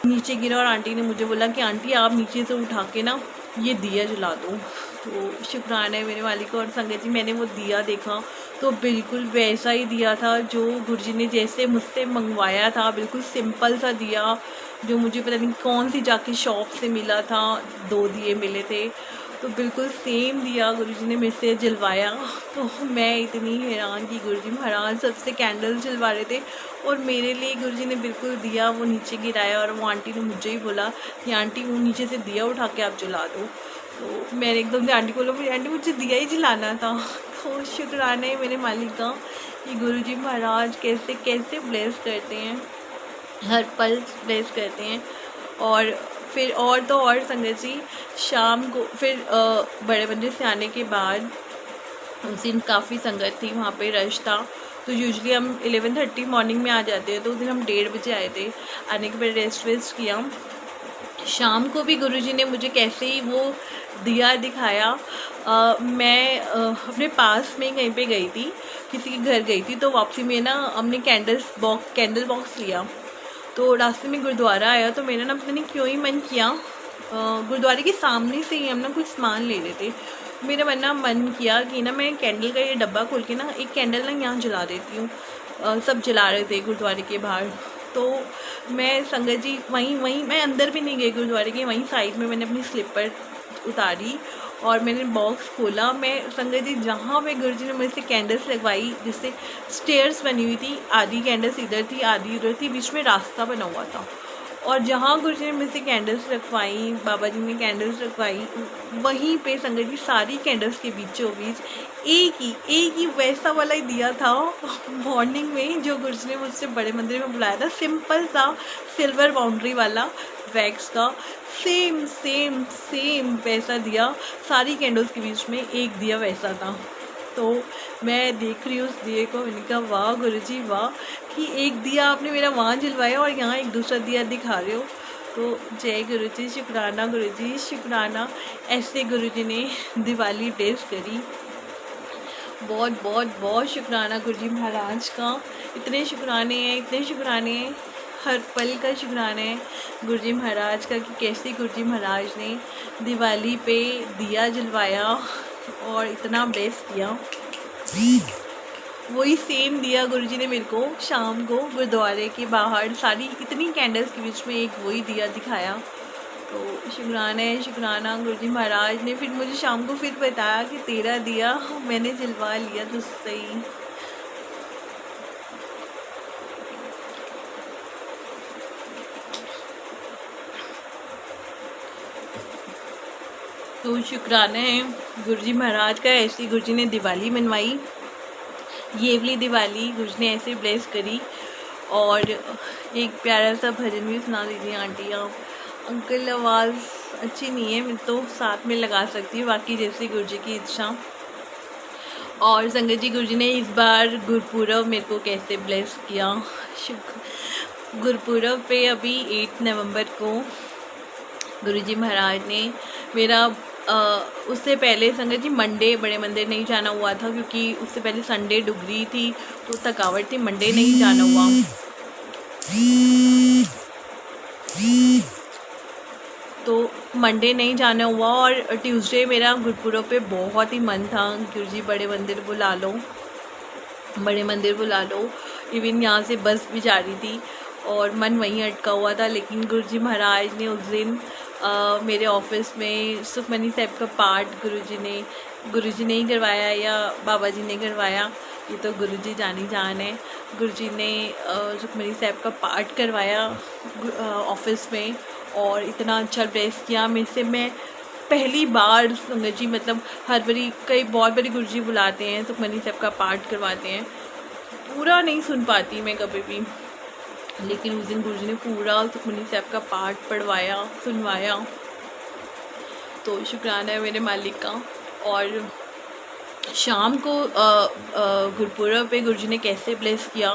नीचे गिरा, और आंटी ने मुझे बोला कि आंटी आप नीचे से उठा के ना ये दिया जला दो। तो शुक्राना है मेरे मालिक। और संगत जी मैंने वो दिया देखा तो बिल्कुल वैसा ही दिया था जो गुरुजी ने जैसे मुझसे मंगवाया था, बिल्कुल सिंपल सा दिया जो मुझे पता नहीं कौन सी जाके शॉप से मिला था, 2 दिए मिले थे। तो बिल्कुल सेम दिया गुरुजी ने मेरे से जलवाया। तो मैं इतनी हैरान कि गुरुजी महाराज सबसे कैंडल जलवा रहे थे और मेरे लिए गुरुजी ने बिल्कुल दिया वो नीचे गिराया, और वो आंटी ने मुझे ही बोला कि आंटी वो नीचे से दिया उठा के आप जला दो। तो मैंने एकदम से आंटी को बोला मेरी आंटी मुझे दिया ही जलाना था। तो शुक्राना है मेरे मालिक का कि गुरुजी महाराज कैसे कैसे ब्लेस करते हैं, हर पल ब्लेस करते हैं। और फिर और तो और संगत जी शाम को फिर बड़े मंदिर से आने के बाद उस दिन काफ़ी संगत थी, वहाँ पे रश था। तो यूजुअली हम 11:30 मॉर्निंग में आ जाते हैं, तो उस दिन हम 1:30 बजे आए थे। आने के बाद रेस्ट वेस्ट किया। शाम को भी गुरुजी ने मुझे कैसे ही वो दिया दिखाया। मैं अपने पास में कहीं पे गई थी, किसी के घर गई थी, तो वापसी में ना हमने कैंडल बॉक्स लिया। तो रास्ते में गुरुद्वारा आया, तो मेरा ना पता नहीं क्यों ही मन किया, गुरुद्वारे के सामने से ही हम ना कुछ सामान ले रहे थे, मेरा मन किया कि ना मैं कैंडल का ये डब्बा खोल के ना एक कैंडल ना यहाँ जला देती हूँ। सब जला रहे थे गुरुद्वारे के बाहर। तो मैं संगत जी वहीं मैं अंदर भी नहीं गई गुरुद्वारे के, वहीं साइड में मैंने अपनी स्लीपर उतारी और मैंने बॉक्स खोला। मैं संगत जी जहाँ पे गुरुजी ने मुझसे कैंडल्स लगवाई, जिससे स्टेयर्स बनी हुई थी, आधी कैंडल्स इधर थी आधी उधर थी, बीच में रास्ता बना हुआ था। और जहाँ गुरुजी ने मुझसे कैंडल्स रखवाई, बाबा जी ने कैंडल्स रखवाई, वहीं पे संगत जी सारी कैंडल्स के बीचों बीच एक ही वैसा वाला ही दिया था मॉर्निंग में जो गुरुजी ने मुझसे बड़े मंदिर में बुलाया था। सिंपल सा सिल्वर बाउंड्री वाला वैक्स का सेम सेम सेम वैसा दिया, सारी कैंडल्स के बीच में एक दिया वैसा था। तो मैं देख रही हूँ उस दिए को, मैंने कहा वाह गुरुजी वाह कि एक दिया आपने मेरा वहाँ जलवाया और यहाँ एक दूसरा दिया दिखा रहे हो। तो जय गुरुजी, शुक्राना गुरुजी शुक्राना। ऐसे गुरुजी ने दिवाली ब्लेस करी। बहुत बहुत बहुत शुक्राना गुरुजी महाराज का। इतने शुक्राने हैं, हर पल का शुक्राना है गुरुजी महाराज का कि कैसे गुरुजी महाराज ने दिवाली पे दिया जलवाया और इतना ब्लेस किया। वही सेम दिया गुरुजी ने मेरे को शाम को गुरुद्वारे के बाहर सारी इतनी कैंडल्स के बीच में एक वही दिया दिखाया। तो शुक्राना है शुक्राना। गुरुजी महाराज ने फिर मुझे शाम को फिर बताया कि तेरा दिया मैंने जलवा लिया तुझसे ही। तो शुक्राना है गुरुजी महाराज का, ऐसी गुरुजी ने दिवाली मनवाई। ये वाली दिवाली गुरुजी ने ऐसे ब्लेस करी। और एक प्यारा सा भजन भी सुना दीजिए आंटी आप। अंकल आवाज़ अच्छी नहीं है, मैं तो साथ में लगा सकती हूँ, बाकी जैसे गुरुजी की इच्छा। और संगत जी गुरुजी ने इस बार गुरपुरब मेरे को कैसे ब्लेस किया। गुरपुरब पे अभी 8 नवंबर को गुरुजी महाराज ने मेरा उससे पहले संगत जी मंडे बड़े मंदिर नहीं जाना हुआ था, क्योंकि उससे पहले संडे डुगरी थी तो थकावट थी, मंडे नहीं जाना हुआ। तो मंडे नहीं जाना हुआ और ट्यूसडे मेरा गुरपुरब पे बहुत ही मन था गुरुजी बड़े मंदिर बुला लो, बड़े मंदिर बुला लो। इवन यहाँ से बस भी जा रही थी और मन वहीं अटका हुआ था, लेकिन गुरुजी महाराज ने उस दिन मेरे ऑफिस में सुखमनी साहब का पाठ गुरुजी ने ही करवाया या बाबा जी ने करवाया, ये तो गुरुजी जानी जान है। गुरुजी ने सुखमनी साहब का पाठ करवाया ऑफिस में और इतना अच्छा ब्लेस किया मेरे से। मैं पहली बार संगत जी मतलब हर बारी कई बहुत बड़ी गुरुजी बुलाते हैं, सुखमनी साहब का पाठ करवाते हैं, पूरा नहीं सुन पाती मैं कभी भी, लेकिन उस दिन गुरुजी ने पूरा सुखमनी साहब का पाठ पढ़वाया सुनवाया। तो शुक्राना है मेरे मालिक का। और शाम को गुरपुरब पे गुरुजी ने कैसे ब्लेस किया।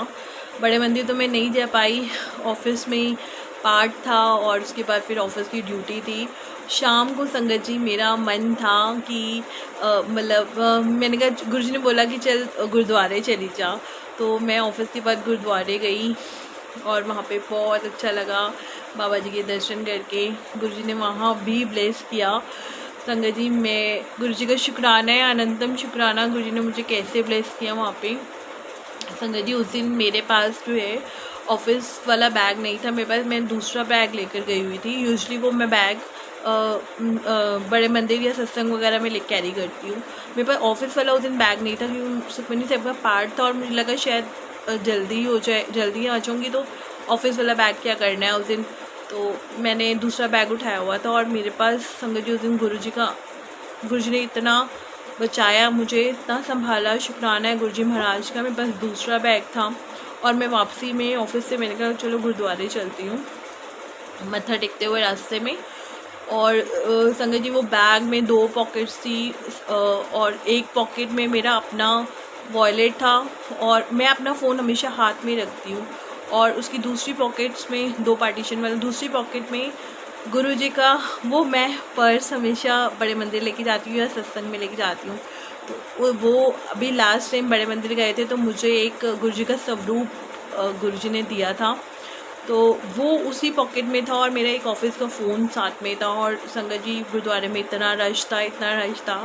बड़े मंदिर तो मैं नहीं जा पाई, ऑफिस में ही पाठ था और उसके बाद फिर ऑफिस की ड्यूटी थी। शाम को संगत जी मेरा मन था कि मतलब मैंने कहा गुरुजी ने बोला कि चल गुरुद्वारे चली जा, तो मैं ऑफिस के बाद गुरुद्वारे गई और वहाँ पे बहुत अच्छा लगा बाबा जी के दर्शन करके। गुरुजी ने वहाँ भी ब्लेस किया। संगत जी मैं गुरुजी का शुक्राना है, अनंतम शुक्राना गुरुजी ने मुझे कैसे ब्लेस किया वहाँ पे। संगत जी उस दिन मेरे पास जो है ऑफिस वाला बैग नहीं था मेरे पास, मैं दूसरा बैग लेकर गई हुई थी। यूजुअली वो मैं बैग बड़े मंदिर या सत्संग वगैरह में ले कैरी करती हूँ। मेरे पास ऑफिस वाला उस दिन बैग नहीं था क्योंकि सुखमनी साहब का पार्ट था और मुझे लगा शायद जल्दी हो जाए, जल्दी आ जाऊँगी तो ऑफिस वाला बैग क्या करना है उस दिन। तो मैंने दूसरा बैग उठाया हुआ था और मेरे पास संगत जी उस दिन गुरु जी ने इतना बचाया मुझे, इतना संभाला, शुक्राना है गुरु जी महाराज का। मेरे पास दूसरा बैग था और मैं वापसी में ऑफिस से मैंने कहा चलो गुरुद्वारे चलती हूँ, मत्था टेकते हुए रास्ते में। और संगत जी वो बैग में 2 पॉकेट्स थी और एक पॉकेट में मेरा अपना वॉलेट था और मैं अपना फ़ोन हमेशा हाथ में रखती हूँ और उसकी दूसरी पॉकेट्स में 2 पार्टीशन वाली दूसरी पॉकेट में गुरु जी का वो मैं पर्स हमेशा बड़े मंदिर लेके जाती हूँ या सत्संग में लेके जाती हूँ। तो वो अभी लास्ट टाइम बड़े मंदिर गए थे तो मुझे एक गुरु जी का स्वरूप गुरु जी ने दिया था, तो वो उसी पॉकेट में था और मेरा एक ऑफिस का फ़ोन साथ में था। और संगत जी गुरुद्वारे में इतना रश था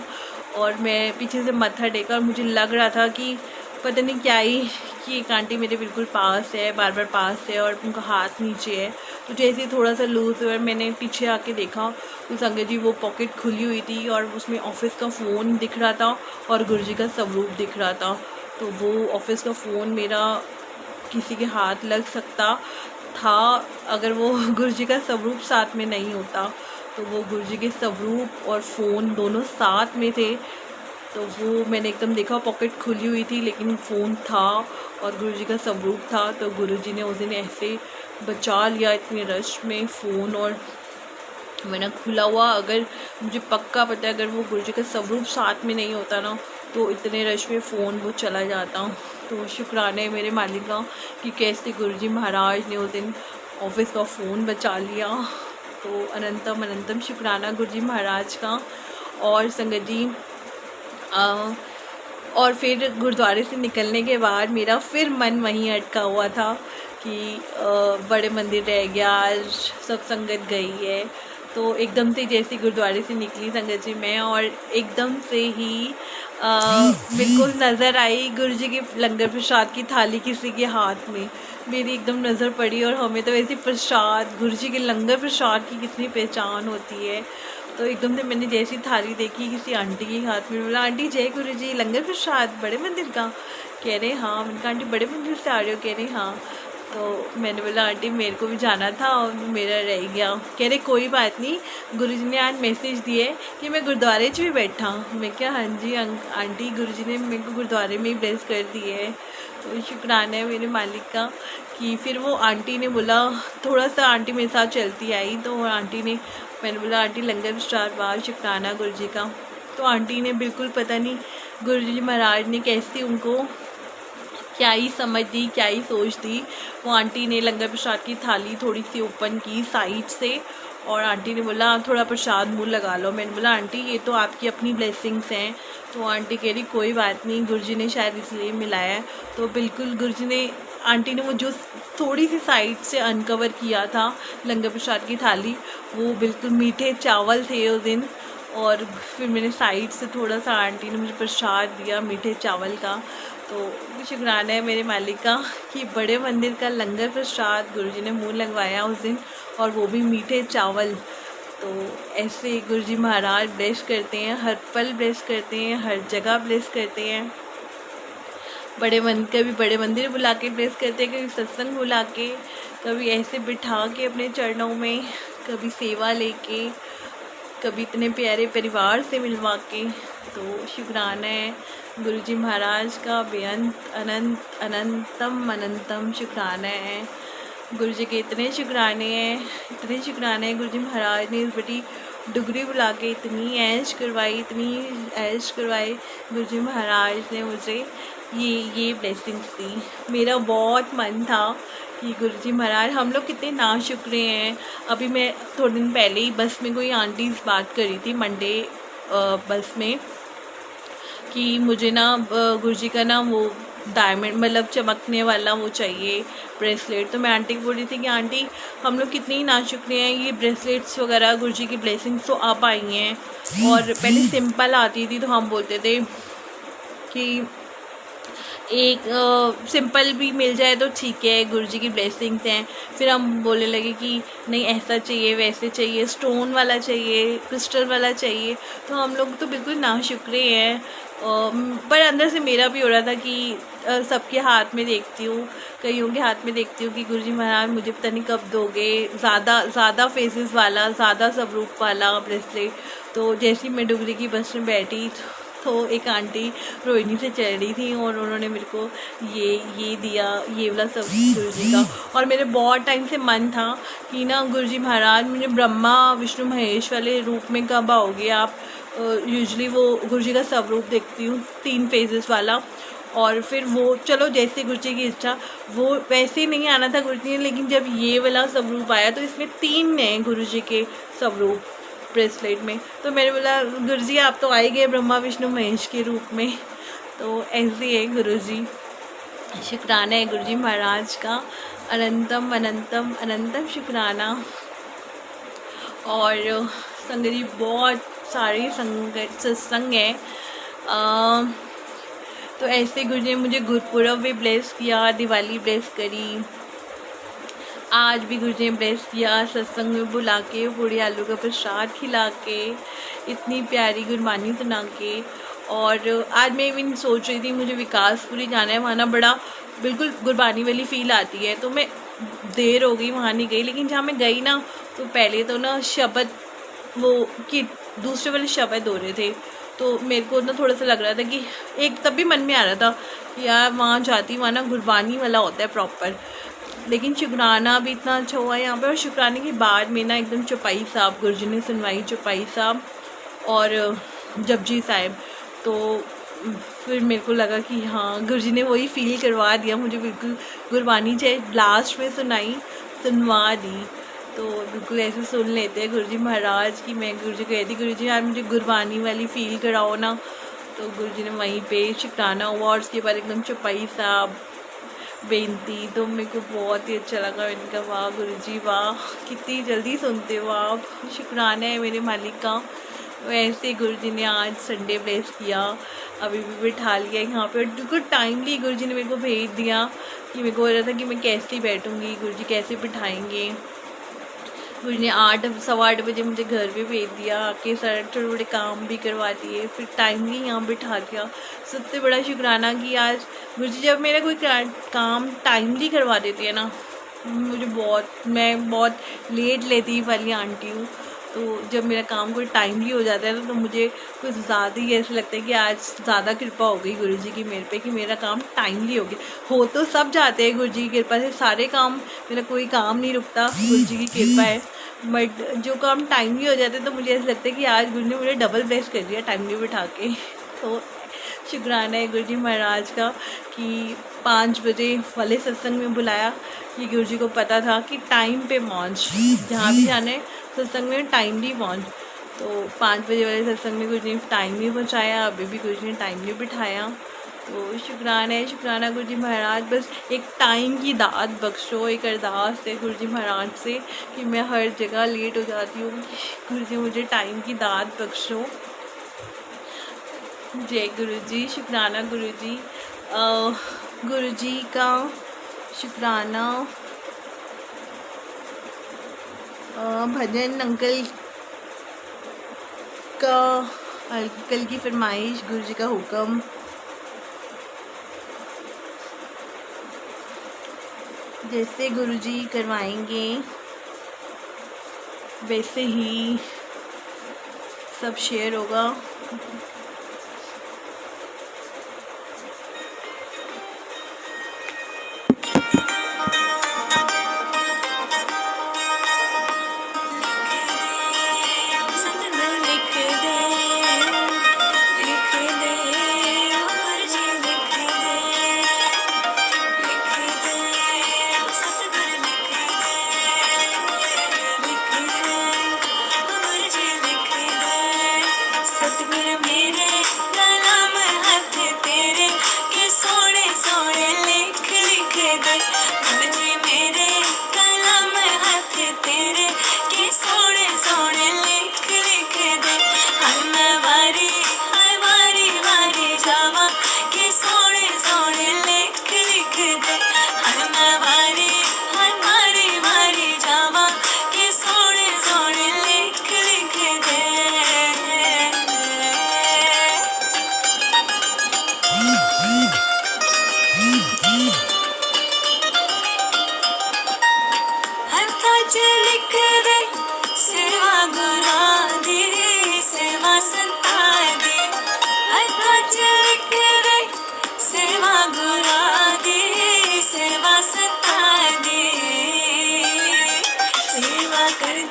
और मैं पीछे से मत्था टेका और मुझे लग रहा था कि पता नहीं क्या ही कि एक आंटी मेरे बिल्कुल पास है, बार बार पास है और उनका हाथ नीचे है। तो जैसे थोड़ा सा लूज हुआ मैंने पीछे आके देखा तो संगत जी वो पॉकेट खुली हुई थी और उसमें ऑफिस का फ़ोन दिख रहा था और गुरु जी का स्वरूप दिख रहा था। तो वो ऑफिस का फ़ोन मेरा किसी के हाथ लग सकता था अगर वो गुरु जी का स्वरूप साथ में नहीं होता। तो वो गुरु जी के स्वरूप और फ़ोन दोनों साथ में थे। तो वो मैंने एकदम देखा, पॉकेट खुली हुई थी लेकिन फ़ोन था और गुरु जी का स्वरूप था। तो गुरु जी ने उस दिन ऐसे बचा लिया इतने रश में फ़ोन और मैंने खुला हुआ। अगर मुझे पक्का पता है अगर वो गुरु जी का स्वरूप साथ में नहीं होता ना तो इतने रश में फ़ोन वो चला जाता। तो शुक्राना है मेरे मालिक का कि कैसे गुरु जी महाराज ने उस दिन ऑफिस का फ़ोन बचा लिया। तो अनंतम अनंतम शुक्राना गुरु जी महाराज का। और संगत जी और फिर गुरुद्वारे से निकलने के बाद मेरा फिर मन वहीं अटका हुआ था कि बड़े मंदिर रह गया, आज सब संगत गई है। तो एकदम से जैसे गुरुद्वारे से निकली संगत जी मैं और एकदम से ही बिल्कुल नज़र आई गुरु जी के लंगर प्रसाद की थाली किसी के हाथ में, मेरी एकदम नज़र पड़ी। और हमें तो वैसे प्रसाद गुरु जी के लंगर प्रसाद की कितनी पहचान होती है। तो एकदम से मैंने जैसी थाली देखी किसी आंटी के हाथ में, बोला आंटी जय गुरु जी, लंगर प्रसाद बड़े मंदिर का? कह रहे हाँ। मैंने कहा आंटी बड़े मंदिर से आ रहे हो? कह रहे हाँ। तो मैंने बोला आंटी मेरे को भी जाना था और मेरा रह गया। कह रहे कोई बात नहीं, गुरुजी ने आज मैसेज दिए कि मैं गुरुद्वारे में भी बैठा। मैं क्या हाँ जी आंटी, गुरुजी ने मेरे को गुरुद्वारे में ही ब्लेस कर दिए है। तो शुक्राना है मेरे मालिक का कि फिर वो आंटी ने बोला, थोड़ा सा आंटी मेरे साथ चलती आई तो आंटी ने, मैंने बोला आंटी लंगर प्रसाद वाह शुक्राना गुरुजी का। तो आंटी ने बिल्कुल पता नहीं गुरुजी महाराज ने कैसे उनको क्या ही समझ दी, क्या ही सोच दी। वो आंटी ने लंगर प्रसाद की थाली थोड़ी सी ओपन की साइड से और आंटी ने बोला थोड़ा प्रसाद मुँह लगा लो। मैंने बोला आंटी ये तो आपकी अपनी ब्लेसिंग्स हैं। तो आंटी कह रही कोई बात नहीं, गुरुजी ने शायद इसलिए मिलाया है। तो बिल्कुल गुरुजी ने, आंटी ने वो जो थोड़ी सी साइड से अनकवर किया था लंगर प्रसाद की थाली, वो बिल्कुल मीठे चावल थे उस दिन। और फिर मैंने साइड से थोड़ा सा, आंटी ने मुझे प्रसाद दिया मीठे चावल का। तो शुक्राना है मेरे मालिक का कि बड़े मंदिर का लंगर प्रसाद गुरुजी ने मुंह लगवाया उस दिन, और वो भी मीठे चावल। तो ऐसे गुरुजी महाराज ब्लेस करते हैं, हर पल ब्लेस करते हैं, हर जगह ब्लेस करते हैं। कभी बड़े मंदिर बुला के ब्लेस करते हैं, कभी सत्संग बुला के, कभी ऐसे बिठा के अपने चरणों में, कभी सेवा लेके, कभी इतने प्यारे परिवार से मिलवा के। तो शुक्राना है गुरुजी महाराज का बेअंत अनंत अनंतम अनंतम शुक्राना है। गुरुजी के इतने शुक्राने हैं, इतने शुक्राने हैं। गुरुजी महाराज ने इस बड़ी डुगरी बुला के इतनी ऐश करवाई, इतनी ऐश करवाई। गुरुजी महाराज ने मुझे ये ब्लेसिंग्स दी। मेरा बहुत मन था कि गुरुजी महाराज, हम लोग कितने नाशुक्रे हैं। अभी मैं थोड़े दिन पहले ही बस में कोई आंटी बात कर रही थी मंडे बस में कि मुझे ना गुरुजी का ना वो डायमंड मतलब चमकने वाला वो चाहिए ब्रेसलेट। तो मैं आंटी को बोल रही थी कि आंटी हम लोग कितने ही नाशुक्रे हैं, ये ब्रेसलेट्स वगैरह गुरुजी की ब्लेसिंग्स तो आप आई हैं। और पहले सिंपल आती थी तो हम बोलते थे कि एक सिंपल भी मिल जाए तो ठीक है, गुरुजी की ब्लेसिंग्स हैं। फिर हम बोलने लगे कि नहीं ऐसा चाहिए, वैसे चाहिए, स्टोन वाला चाहिए, क्रिस्टल वाला चाहिए। तो हम लोग तो बिल्कुल नाशुक्रे हैं। पर अंदर से मेरा भी हो रहा था कि सबके हाथ में देखती हूँ, कईयों के हाथ में देखती हूँ कि गुरुजी महाराज मुझे पता नहीं कब दोगे ज़्यादा फेसेस वाला, ज़्यादा स्वरूप वाला ब्रेसलेट। तो जैसे ही मैं डुगरी की बस में बैठी तो एक आंटी रोहिणी से चल रही थी और उन्होंने मेरे को ये दिया, ये वाला सब गुरुजी का। और मेरे बहुत टाइम से मन था कि ना गुरुजी महाराज मुझे ब्रह्मा विष्णु महेश वाले रूप में कब आओगे आप। यूजुअली वो गुरुजी का स्वरूप देखती हूँ 3 फेजेस वाला। और फिर वो चलो जैसे गुरुजी की इच्छा, वो वैसे नहीं आना था गुरुजी ने, लेकिन जब ये वाला स्वरूप आया तो इसमें 3 हैं गुरुजी के स्वरूप ब्रेसलेट में। तो मैंने बोला गुरुजी आप तो आए गए ब्रह्मा विष्णु महेश के रूप में। तो ऐसे है गुरुजी, शुक्राना है गुरुजी महाराज का, अनंतम अनंतम अनंतम शुक्राना। और संगत जी बहुत सारी संगत सत्संग है। तो ऐसे गुरुजी ने मुझे गुरपुरब भी ब्लेस किया, दिवाली ब्लेस करी, आज भी गुरुजी ने ब्लेस किया सत्संग में बुला के, पूड़ी आलू का प्रसाद खिला के, इतनी प्यारी गुरबानी सुना के। और आज मैं भी सोच रही थी मुझे विकासपुरी जाना है, वहाँ ना बड़ा बिल्कुल गुरबानी वाली फ़ील आती है। तो मैं देर हो गई वहाँ नहीं गई, लेकिन जहाँ मैं गई ना तो पहले तो ना शब्द वो कि दूसरे वाले शब्द हो रहे थे। तो मेरे को ना थोड़ा सा लग रहा था कि एक तब भी मन में आ रहा था कि यार वहाँ जाती, वहाँ ना गुरबानी वाला होता है प्रॉपर। लेकिन शुक्राना भी इतना अच्छा हुआ यहाँ पे। और शुक्राने के बाद में ना एकदम चौपाई साहब गुरुजी ने सुनवाई, चौपाई साहब और जपजी साहब। तो फिर मेरे को लगा कि हाँ गुरुजी ने वही फील करवा दिया मुझे, बिल्कुल गुरबानी चाहे लास्ट में सुनवा दी। तो बिल्कुल ऐसे सुन लेते हैं गुरुजी महाराज की। मैं गुरुजी को कहती गुरुजी यार मुझे गुरबानी वाली फ़ील कराओ ना। तो गुरुजी ने वहीं पे शुक्राना हुआ और उसके बाद एकदम चौपाई साहब बेनती। तो मेरे को बहुत ही अच्छा लगा। मैंने कहा वाह गुरुजी वाह, कितनी जल्दी सुनते हो आप, शुक्राना है मेरे मालिक का। वैसे गुरुजी ने आज संडे ब्लेस किया, अभी भी बिठा लिया यहाँ पे। और बिल्कुल टाइमली गुरुजी ने मेरे को भेज दिया कि मेरे को हो रहा था कि मैं कैसे बैठूँगी, गुरुजी कैसे बिठाएंगे। गुरुजी ने 8 सवा 8 बजे मुझे घर पे भेज दिया, आके सारे छोटे छोटे काम भी करवा दिए, फिर टाइमली यहाँ बिठा दिया। सबसे बड़ा शुक्राना कि आज गुरुजी जब मेरा कोई काम टाइमली करवा देती है ना, मुझे मैं बहुत लेटी वाली आंटी हूँ। तो जब मेरा काम कोई टाइमली हो जाता है ना तो मुझे कुछ ज़्यादा ही ऐसा लगता है कि आज ज़्यादा कृपा हो गई गुरुजी की मेरे पे कि मेरा काम टाइमली हो गया। हो तो सब जाते हैं गुरुजी की कृपा से, सारे काम, मेरा कोई काम नहीं रुकता, गुरुजी की कृपा है। बट जो काम टाइमली हो जाते हैं तो मुझे ऐसा लगता है कि आज गुरु ने मुझे डबल ब्लेस कर दिया टाइमली बिठा के। तो शुक्राना है गुरुजी महाराज का कि 5 बजे वाले सत्संग में बुलाया कि गुरुजी को पता था कि टाइम पे पहुँच, जहाँ भी जाना है सत्संग में टाइमली पहुँच। तो 5 बजे वाले सत्संग में गुरुजी ने टाइमली पहुँचाया, अभी भी गुरुजी ने टाइमली बिठाया। तो शुक्राना है, शुक्राना गुरुजी महाराज। बस एक टाइम की दात बख्शो, एक अरदास है गुरुजी महाराज से कि मैं हर जगह लेट हो जाती हूँ, गुरुजी मुझे टाइम की दात बख्शो। जय गुरुजी, शुक्राना गुरुजी। गुरुजी का शुक्राना। भजन अंकल की फरमाइश, गुरुजी का हुक्म। जैसे गुरुजी करवाएंगे वैसे ही सब शेयर होगा।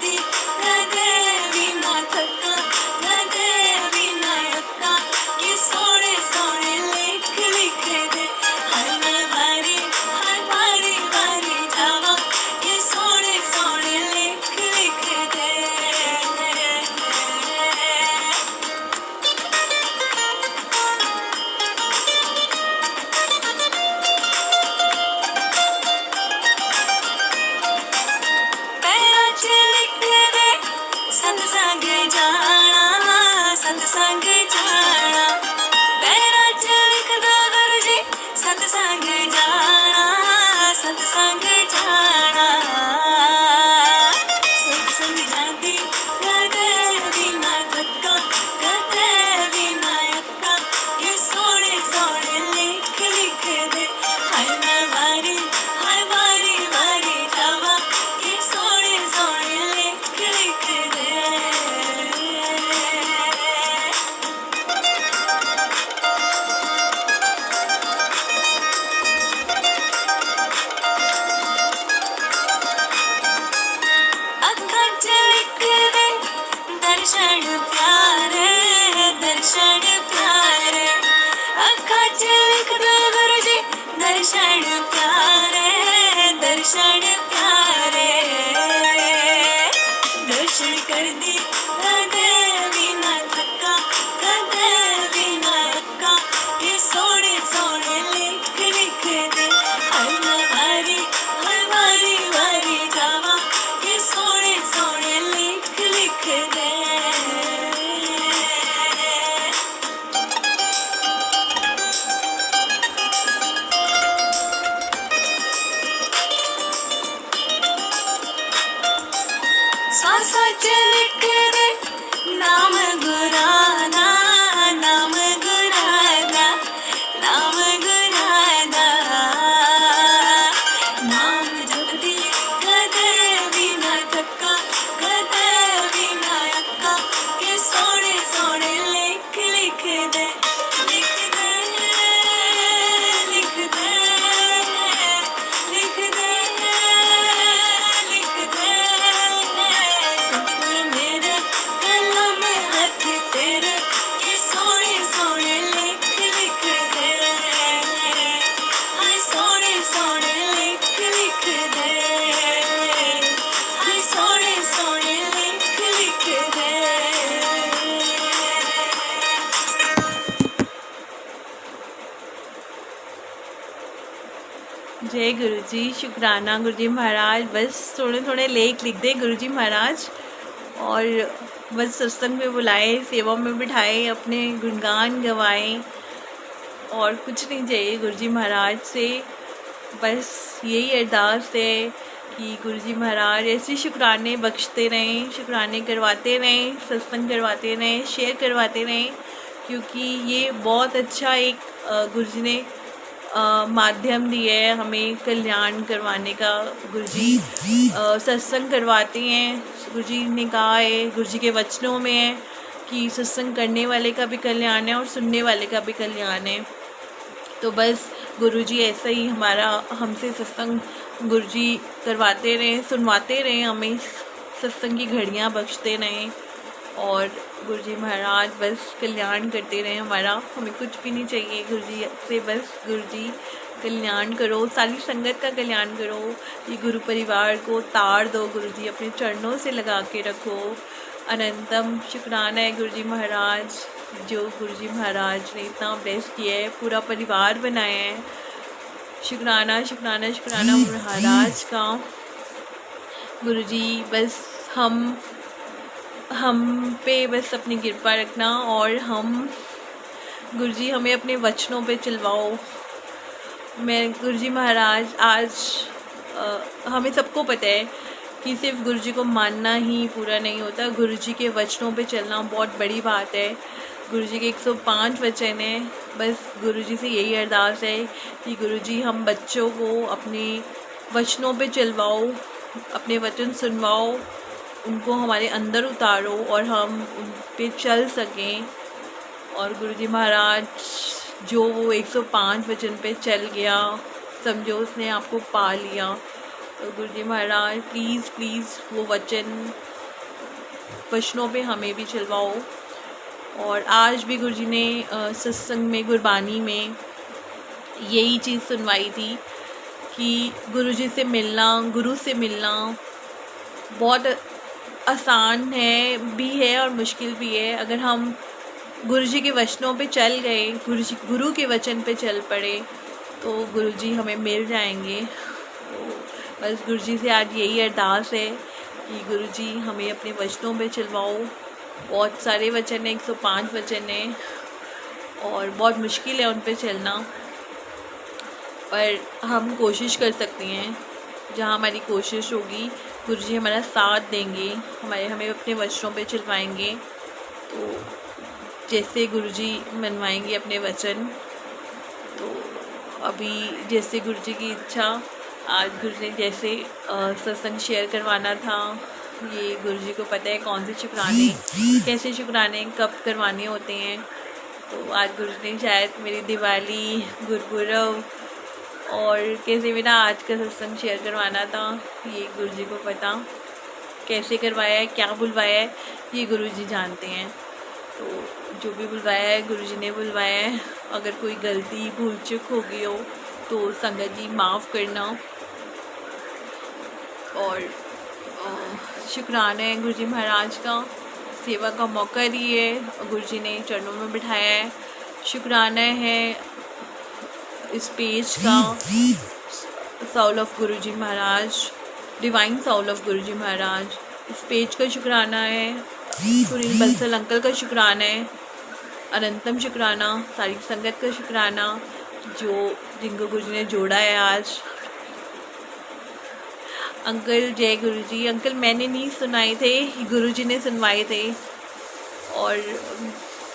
करदी कदे भी ना थका कदे भी ना अक्का ये सोने सोने लेख लिख दे हर बारी बारी जावा ये सोने सोने लेख लिख दे पैरां च लिख दे संग संग जाना संग संग जाना पैरां च लिख दो गुरु जी संग संग जाना संग संग जाना संग संग जाती कदे भी ना थका कदे भी ना अक्का ये सोने सोने लेख लिख दे हर बारी बारी जावा ये सोने सोने लेख लिख दे अखर च लिख दे दर्शन प्यारे अखर च लिख दो गुरु जी दर्शन प्यारे दर्शन कर दी कदे भी ना थका कदे भी ना अक्का ये सोने सोने लेख लिख दे हर बारी बारी जावा ये सोने सोने लेख लिख दे सांसा च लिख दे नाम गुराना नाम गुराना नाम गुराना नाम जपदी कदे भी ना थका कदे भी ना अक्का ये सोने सोने लेख लिख दे लिख दे लिख दे लिख दे लिख दे सतगुरु मेरे कलम हाथ तेरे ये सोने सोने लेख लिख दे हाय सोने सोने लेख लिख दे हाय सोने सोने लेख लिख दे जय गुरु जी शुक्राना गुरु जी महाराज। बस थोड़े थोड़े लेख लिख दे गुरु जी महाराज और बस सत्संग में बुलाए सेवा में बिठाए अपने गुणगान गवाए और कुछ नहीं चाहिए गुरु जी महाराज से। बस यही अरदास है कि गुरु जी महाराज ऐसे शुक्राने बख्शते रहें शुक्राने करवाते रहें सत्संग करवाते रहें शेयर करवाते रहें क्योंकि ये बहुत अच्छा एक गुरु जी ने माध्यम दिया है हमें कल्याण करवाने का। गुरुजी सत्संग करवाते हैं। गुरुजी ने कहा है गुरुजी के वचनों में है कि सत्संग करने वाले का भी कल्याण है और सुनने वाले का भी कल्याण है। तो बस गुरुजी ऐसा ही हमारा हमसे सत्संग गुरुजी करवाते रहें सुनवाते रहें हमें सत्संग की घड़ियाँ बख्शते रहें और गुरुजी महाराज बस कल्याण करते रहें हमारा। हमें कुछ भी नहीं चाहिए गुरुजी से, बस गुरुजी कल्याण करो, सारी संगत का कल्याण करो। ये गुरु परिवार को तार दो गुरुजी, अपने चरणों से लगा के रखो। अनंतम शुक्राना है गुरुजी महाराज, जो गुरुजी महाराज ने इतना ब्लेस किया है, पूरा परिवार बनाया है। शुक्राना शुक्राना शुक्राना महाराज का। गुरुजी बस हम पे बस अपनी कृपा रखना और हम गुरुजी हमें अपने वचनों पे चलवाओ। मैं गुरुजी महाराज आज हमें सबको पता है कि सिर्फ गुरुजी को मानना ही पूरा नहीं होता, गुरुजी के वचनों पे चलना बहुत बड़ी बात है। गुरुजी के 105 वचन है। बस गुरुजी से यही अरदास है कि गुरुजी हम बच्चों को अपने वचनों पे चलवाओ, अपने वचन सुनवाओ, उनको हमारे अंदर उतारो और हम उन पे चल सकें। और गुरुजी महाराज जो वो 105 वचन पे चल गया, समझो उसने आपको पा लिया। तो गुरुजी महाराज प्लीज़ प्लीज़ वो वचन वचनों पे हमें भी चलवाओ। और आज भी गुरुजी ने सत्संग में, गुरबानी में यही चीज़ सुनवाई थी कि गुरुजी से मिलना, गुरु से मिलना बहुत आसान है भी है और मुश्किल भी है। अगर हम गुरुजी के वचनों पे चल गए, गुरु के वचन पे चल पड़े, तो गुरुजी हमें मिल जाएंगे। तो बस गुरुजी से आज यही अरदास है कि गुरुजी हमें अपने वचनों पे चलवाओ। बहुत सारे वचन हैं, 105 वचन हैं और बहुत मुश्किल है उन पे चलना, पर हम कोशिश कर सकते हैं। जहाँ हमारी कोशिश होगी गुरुजी हमारा साथ देंगे, हमें अपने वचनों पे चलवाएंगे। तो जैसे गुरुजी मनवाएंगे अपने वचन, तो अभी जैसे गुरुजी की इच्छा, आज गुरुजी ने जैसे सत्संग शेयर करवाना था, ये गुरुजी को पता है कौन से शुक्राने, कैसे शुक्राने कब करवाने होते हैं। तो आज गुरुजी ने शायद मेरी दिवाली, गुरपुरब और कैसे मेरा आज का सत्संग शेयर करवाना था, ये गुरुजी को पता। कैसे करवाया है, क्या बुलवाया है, ये गुरुजी जानते हैं। तो जो भी बुलवाया है गुरुजी ने बुलवाया है। अगर कोई गलती भूल चूक हो गई हो तो संगत जी माफ़ करना। और शुक्राना है गुरुजी महाराज का, सेवा का मौका दिए है, गुरुजी ने चरणों में बिठाया है। शुक्राना है इस पेज का, soul of Guruji Maharaj, divine soul of Guruji Maharaj, इस पेज का शुक्राना है। सुनील बंसल अंकल का शुक्राना है, अनंतम शुक्राना, सारी संगत का शुक्राना जिनको गुरुजी ने जोड़ा है आज। अंकल जय गुरुजी। अंकल मैंने नहीं सुनाए थे, गुरुजी ने सुनवाए थे और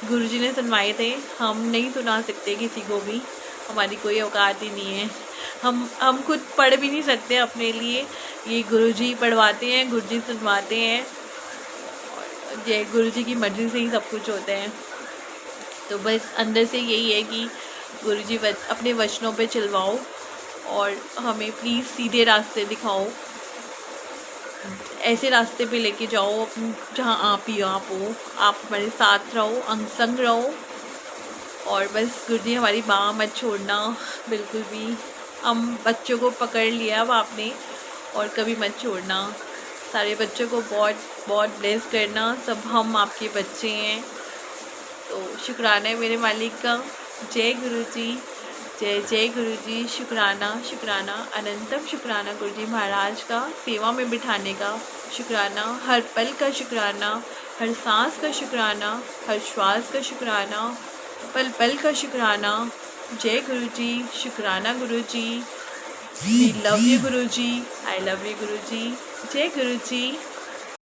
गुरुजी ने सुनवाए थे। हम नहीं सुना सकते किसी को भी, हमारी कोई औकात ही नहीं है। हम खुद पढ़ भी नहीं सकते अपने लिए, ये गुरुजी पढ़वाते हैं, गुरुजी सुनवाते हैं। जय गुरुजी की मर्ज़ी से ही सब कुछ होता है। तो बस अंदर से यही है कि गुरुजी अपने वचनों पे चलवाओ और हमें प्लीज़ सीधे रास्ते दिखाओ, ऐसे रास्ते पे लेके जाओ जहाँ आप हो, आप हमारे साथ रहो, अंग संग रहो। और बस गुरुजी हमारी बाँह मत छोड़ना बिल्कुल भी। हम बच्चों को पकड़ लिया अब आपने, और कभी मत छोड़ना। सारे बच्चों को बहुत बहुत ब्लेस करना, सब हम आपके बच्चे हैं। तो शुक्राना है मेरे मालिक का। जय गुरुजी, जय जय गुरुजी। शुक्राना शुक्राना, अनंतम शुक्राना गुरुजी महाराज का, सेवा में बिठाने का शुक्राना, हर पल का शुक्राना, हर सांस का शुक्राना, हर श्वास का शुक्राना, पल पल का शुक्राना। जय गुरुजी, शुक्राना Guruji. We love you Guruji, I love you Guruji. जय गुरुजी।